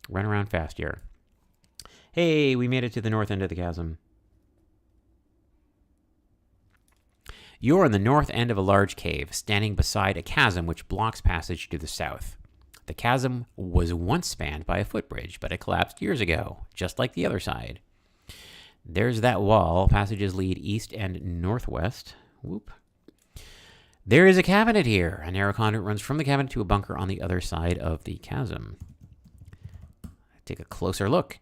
run around fast here. Hey, we made it to the north end of the chasm. You're in the north end of a large cave, standing beside a chasm which blocks passage to the south. The chasm was once spanned by a footbridge, but it collapsed years ago, just like the other side. There's that wall. Passages lead east and northwest. Whoop. There is a cabinet here. A narrow conduit runs from the cabinet to a bunker on the other side of the chasm. Take a closer look.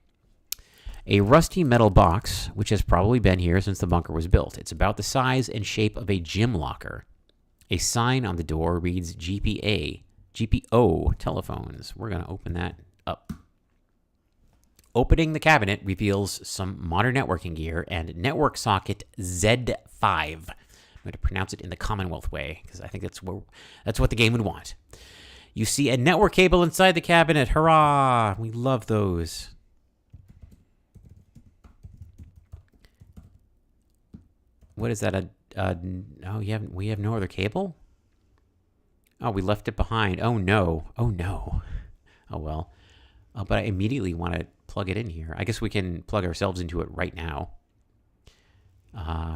A rusty metal box, which has probably been here since the bunker was built. It's about the size and shape of a gym locker. A sign on the door reads GPO telephones. We're going to open that up. Opening the cabinet reveals some modern networking gear and network socket Z5. I'm going to pronounce it in the Commonwealth way because I think that's what the game would want. You see a network cable inside the cabinet. Hurrah! We love those. What is that? We have no other cable? Oh, we left it behind. Oh no. Oh no. Oh well. But I immediately want to plug it in here. I guess we can plug ourselves into it right now.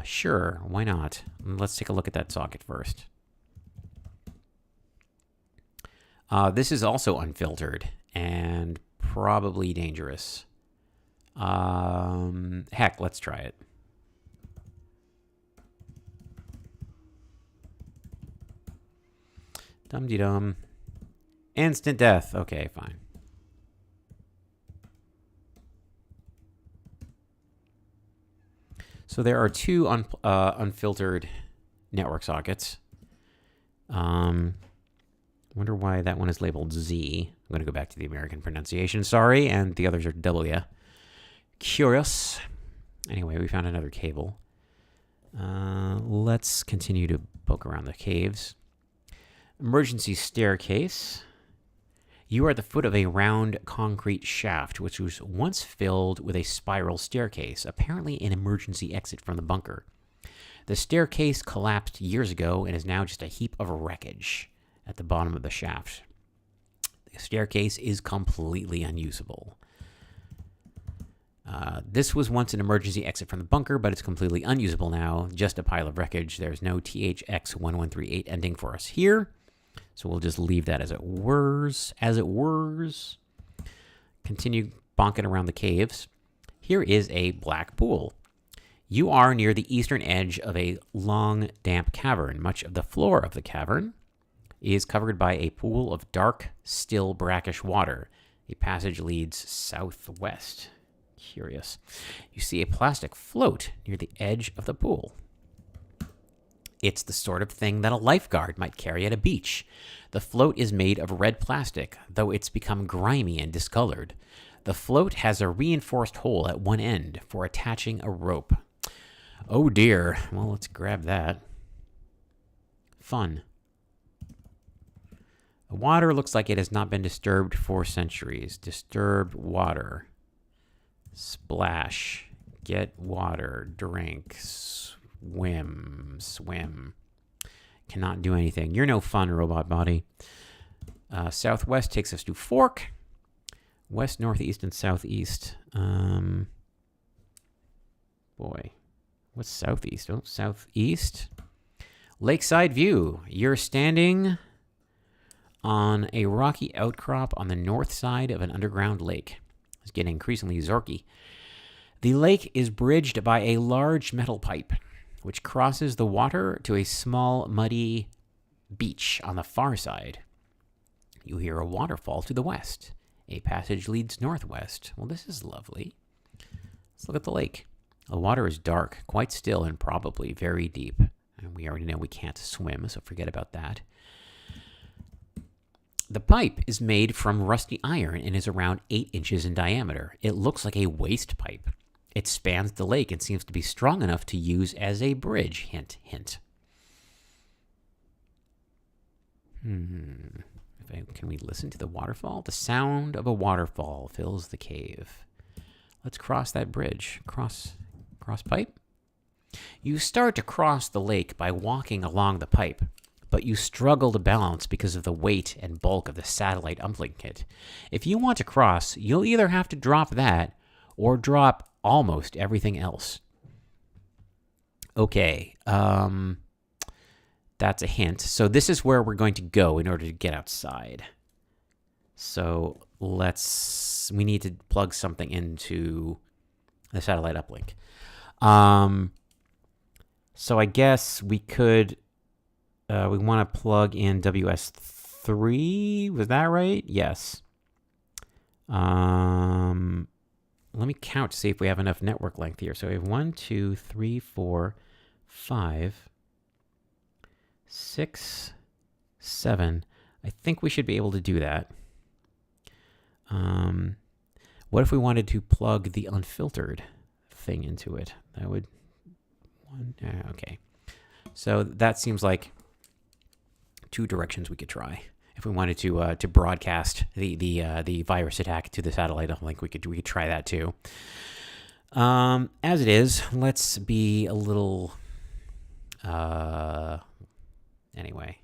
Sure, why not? Let's take a look at that socket first. This is also unfiltered and probably dangerous. Heck, let's try it. Dum-de-dum. Instant death. Okay, fine. So there are two unfiltered network sockets. Wonder why that one is labeled Z. I'm going to go back to the American pronunciation, sorry, and the others are W. Curious. Anyway, we found another cable. Let's continue to poke around the caves. Emergency staircase. You are at the foot of a round concrete shaft, which was once filled with a spiral staircase, apparently an emergency exit from the bunker. The staircase collapsed years ago and is now just a heap of wreckage at the bottom of the shaft. The staircase is completely unusable. This was once an emergency exit from the bunker, but it's completely unusable now. Just a pile of wreckage. There's no THX1138 ending for us here. So we'll just leave that as it whirs. Continue bonking around the caves. Here is a black pool. You are near the eastern edge of a long, damp cavern. Much of the floor of the cavern is covered by a pool of dark, still, brackish water. A passage leads southwest. Curious. You see a plastic float near the edge of the pool. It's the sort of thing that a lifeguard might carry at a beach. The float is made of red plastic, though it's become grimy and discolored. The float has a reinforced hole at one end for attaching a rope. Oh dear. Well, let's grab that. Fun. The water looks like it has not been disturbed for centuries. Disturbed water. Splash. Get water. Drink. Swim. Cannot do anything. You're no fun, robot body. Southwest takes us to Fork. West, northeast, and southeast. Boy. What's southeast? Oh, southeast. Lakeside view. You're standing on a rocky outcrop on the north side of an underground lake. It's getting increasingly zorky. The lake is bridged by a large metal pipe, which crosses the water to a small, muddy beach on the far side. You hear a waterfall to the west. A passage leads northwest. Well, this is lovely. Let's look at the lake. The water is dark, quite still, and probably very deep. And we already know we can't swim, so forget about that. The pipe is made from rusty iron and is around 8 inches in diameter. It looks like a waste pipe. It spans the lake and seems to be strong enough to use as a bridge. Hint, hint. Can we listen to the waterfall? The sound of a waterfall fills the cave. Let's cross that bridge. Cross pipe? You start to cross the lake by walking along the pipe, but you struggle to balance because of the weight and bulk of the satellite uplink kit. If you want to cross, you'll either have to drop that or drop almost everything else. Okay, that's a hint. So this is where we're going to go in order to get outside. So we need to plug something into the satellite uplink. So I guess we could, we want to plug in WS3. Was that right? Yes. Let me count to see if we have enough network length here. So we have 1, 2, 3, 4, 5, 6, 7. I think we should be able to do that. What if we wanted to plug the unfiltered thing into it? That would... okay. So that seems like 2 directions we could try. If we wanted to broadcast the virus attack to the satellite uplink, we could try that too. As it is, let's be a little. Anyway,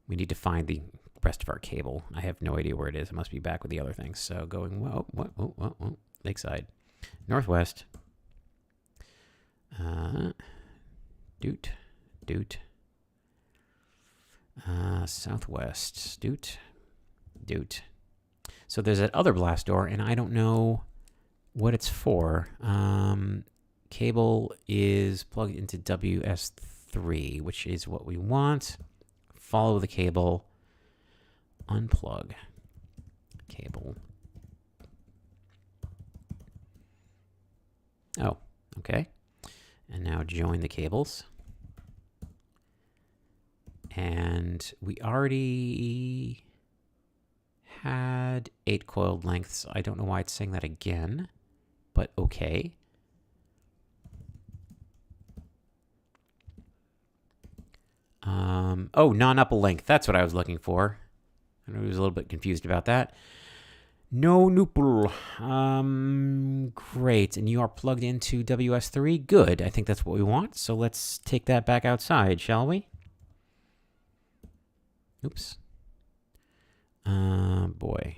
we need to find the rest of our cable. I have no idea where it is. It must be back with the other things. So going Lakeside, northwest. Doot. Southwest. Doot. So there's that other blast door, and I don't know what it's for. Cable is plugged into WS3, which is what we want. Follow the cable. Unplug cable. Oh, okay. And now join the cables. And we already had 8 coiled lengths. I don't know why it's saying that again, but okay. Oh, non-upper length. That's what I was looking for. I was a little bit confused about that. No nupul. Great. And you are plugged into WS3. Good. I think that's what we want. So let's take that back outside, shall we? Oops. Boy.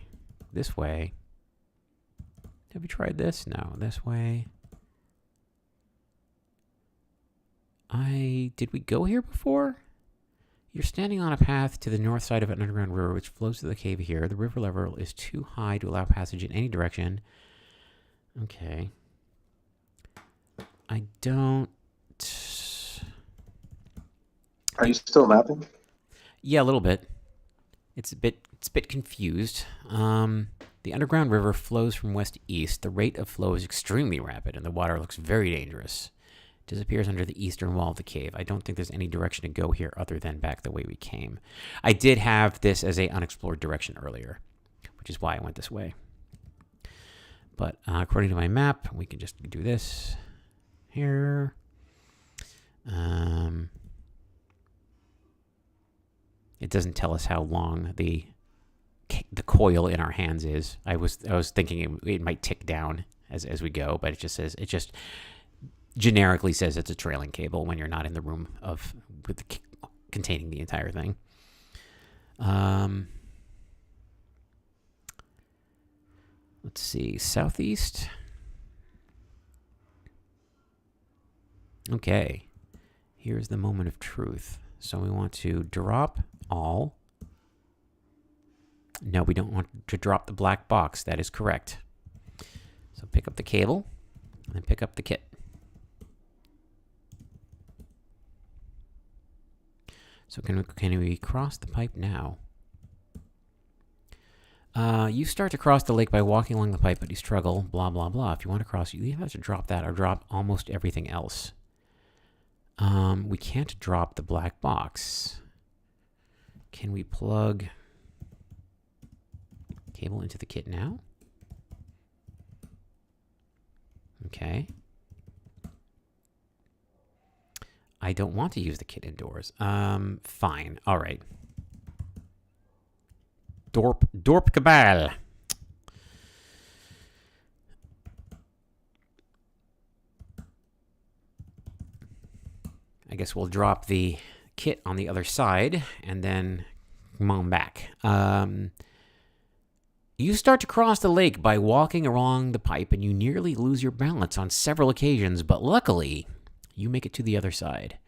This way. Have we tried this? No. This way. Did we go here before? You're standing on a path to the north side of an underground river which flows through the cave here. The river level is too high to allow passage in any direction. Okay. I don't... Are you still mapping? Yeah, a little bit. It's a bit confused. The underground river flows from west to east. The rate of flow is extremely rapid, and the water looks very dangerous. It disappears under the eastern wall of the cave. I don't think there's any direction to go here other than back the way we came. I did have this as a unexplored direction earlier, which is why I went this way. But according to my map, we can just do this here. It doesn't tell us how long the coil in our hands is. I was thinking it might tick down as we go, but it just generically says it's a trailing cable when you're not in the room containing the entire thing. Let's see, southeast. Okay, here's the moment of truth. So we want to drop all. No, we don't want to drop the black box. That is correct. So pick up the cable and pick up the kit. So can we cross the pipe now? You start to cross the lake by walking along the pipe, but you struggle, blah, blah, blah. If you want to cross, you either have to drop that or drop almost everything else. We can't drop the black box. Can we plug cable into the kit now? Okay. I don't want to use the kit indoors. Fine. All right. Dorp Cabal. I guess we'll drop the kit on the other side and then come on back. You start to cross the lake by walking along the pipe, and you nearly lose your balance on several occasions, but luckily, you make it to the other side.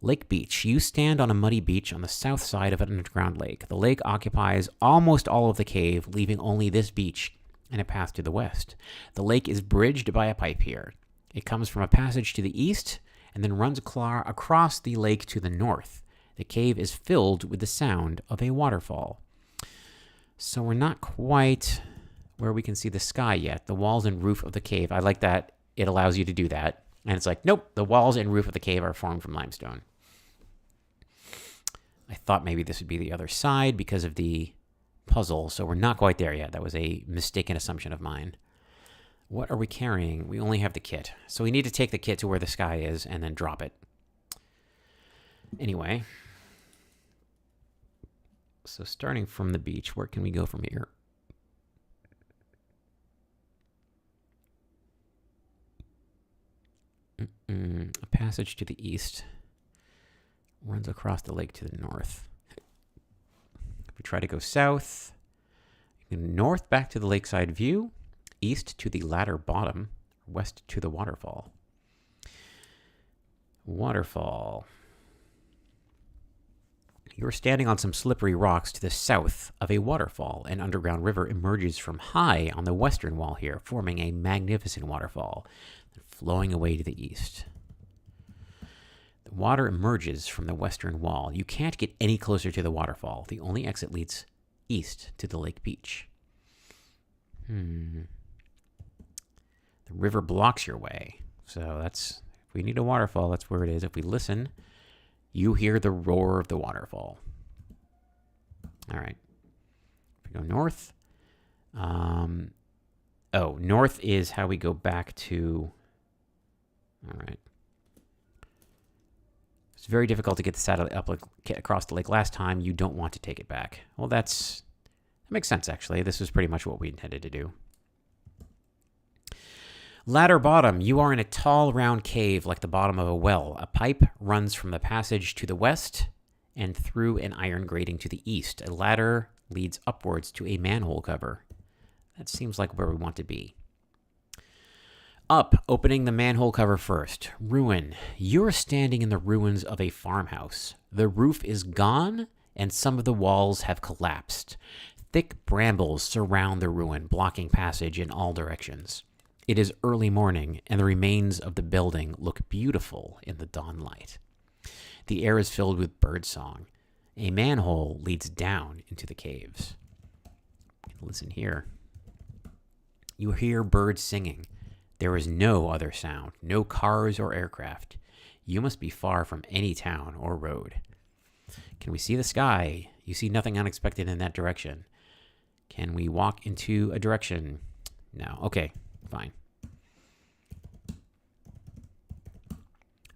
Lake Beach. You stand on a muddy beach on the south side of an underground lake. The lake occupies almost all of the cave, leaving only this beach and a path to the west. The lake is bridged by a pipe here. It comes from a passage to the east and then runs across the lake to the north. The cave is filled with the sound of a waterfall. So we're not quite where we can see the sky yet. The walls and roof of the cave. I like that it allows you to do that. And it's like, nope, the walls and roof of the cave are formed from limestone. I thought maybe this would be the other side because of the puzzle, so we're not quite there yet. That was a mistaken assumption of mine. What are we carrying? We only have the kit. So we need to take the kit to where the sky is and then drop it. Anyway. So starting from the beach, where can we go from here? A passage to the east runs across the lake to the north. If we try to go south, north back to the lakeside view, east to the ladder bottom, west to the waterfall. Waterfall. You're standing on some slippery rocks to the south of a waterfall. An underground river emerges from high on the western wall here, forming a magnificent waterfall, flowing away to the east. The water emerges from the western wall. You can't get any closer to the waterfall. The only exit leads east to the lake beach. The river blocks your way. So if we need a waterfall, that's where it is. If we listen, you hear the roar of the waterfall. All right. If we go north. North is how we go back to... All right. It's very difficult to get the satellite up across the lake last time. You don't want to take it back. Well, that makes sense, actually. This was pretty much what we intended to do. Ladder bottom. You are in a tall, round cave like the bottom of a well. A pipe runs from the passage to the west and through an iron grating to the east. A ladder leads upwards to a manhole cover. That seems like where we want to be. Up, opening the manhole cover first. Ruin. You're standing in the ruins of a farmhouse. The roof is gone, and some of the walls have collapsed. Thick brambles surround the ruin, blocking passage in all directions. It is early morning, and the remains of the building look beautiful in the dawn light. The air is filled with birdsong. A manhole leads down into the caves. Listen here. You hear birds singing. There is no other sound, no cars or aircraft. You must be far from any town or road. Can we see the sky? You see nothing unexpected in that direction. Can we walk into a direction? No. Okay, fine.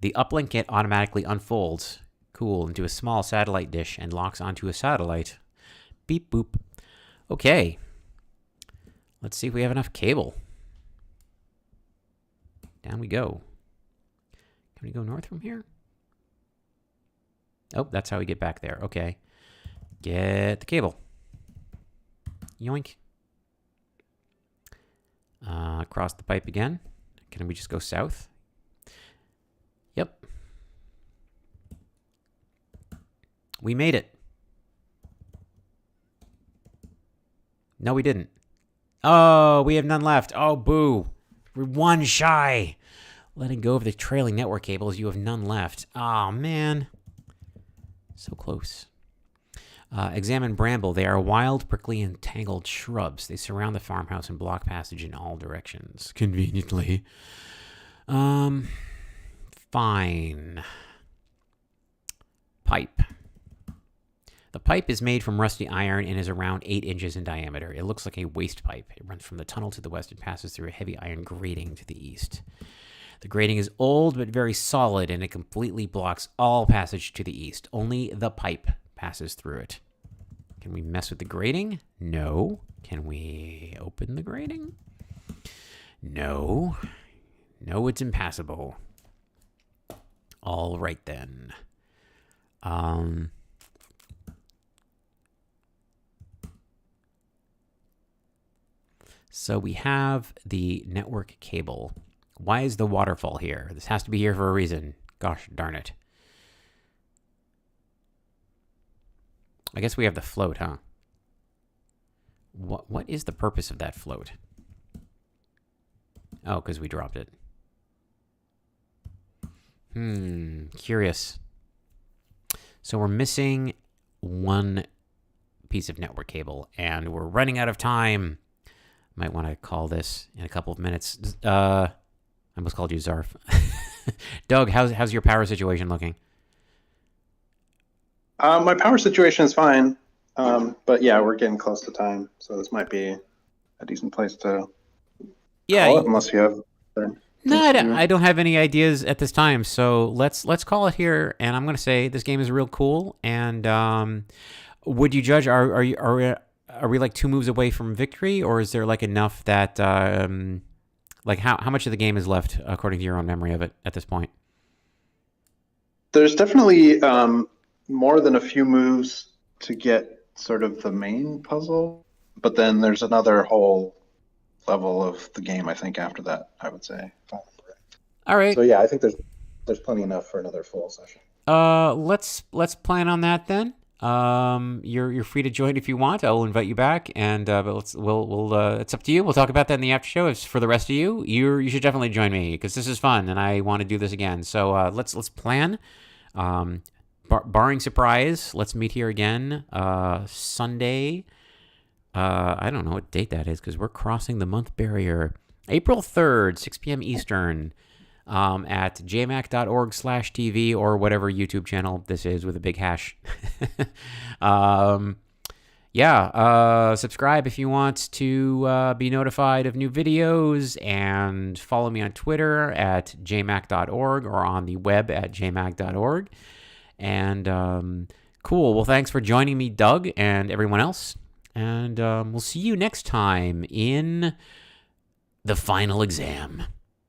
The uplink kit automatically unfolds, cool, into a small satellite dish and locks onto a satellite. Beep boop. Okay. Let's see if we have enough cable. Down we go. Can we go north from here? Oh, that's how we get back there. Okay. Get the cable. Yoink. Across the pipe again. Can we just go south? Yep. We made it. No, we didn't. Oh, we have none left. Oh, boo. We're one shy. Letting go of the trailing network cables, you have none left. Oh, man. So close. Examine bramble. They are wild, prickly, and tangled shrubs. They surround the farmhouse and block passage in all directions. Conveniently. Fine. Pipe. The pipe is made from rusty iron and is around 8 inches in diameter. It looks like a waste pipe. It runs from the tunnel to the west and passes through a heavy iron grating to the east. The grating is old but very solid, and it completely blocks all passage to the east. Only the pipe passes through it. Can we mess with the grating? No. Can we open the grating? No. No, it's impassable. All right, then. So we have the network cable. Why is the waterfall here? This has to be here for a reason. Gosh darn it. I guess we have the float, huh? What is the purpose of that float? Oh, because we dropped it. Curious. So we're missing one piece of network cable, and we're running out of time. Might want to call this in a couple of minutes. I almost called you Zarf. Doug, how's your power situation looking? My power situation is fine, but yeah, we're getting close to time, so this might be a decent place to call it, unless you have. No, I don't have any ideas at this time, so let's call it here. And I'm going to say this game is real cool. And would you judge? Are we like 2 moves away from victory, or is there like enough that like how much of the game is left according to your own memory of it at this point? There's definitely more than a few moves to get sort of the main puzzle, but then there's another whole level of the game, I think, after that, I would say. All right. So yeah, I think there's plenty enough for another full session. Let's plan on that then. You're free to join if you want. I will invite you back, and but we'll it's up to you. We'll talk about that in the after show. As for the rest of you, you should definitely join me because this is fun and I want to do this again. So let's plan. Barring surprise, let's meet here again Sunday. I don't know what date that is because we're crossing the month barrier. April 3rd, 6 p.m. Eastern, at jmac.org/TV or whatever YouTube channel this is with a big hash. Subscribe if you want to be notified of new videos, and follow me on Twitter at jmac.org or on the web at jmac.org. And cool. Well, thanks for joining me, Doug, and everyone else. And we'll see you next time in the final exam.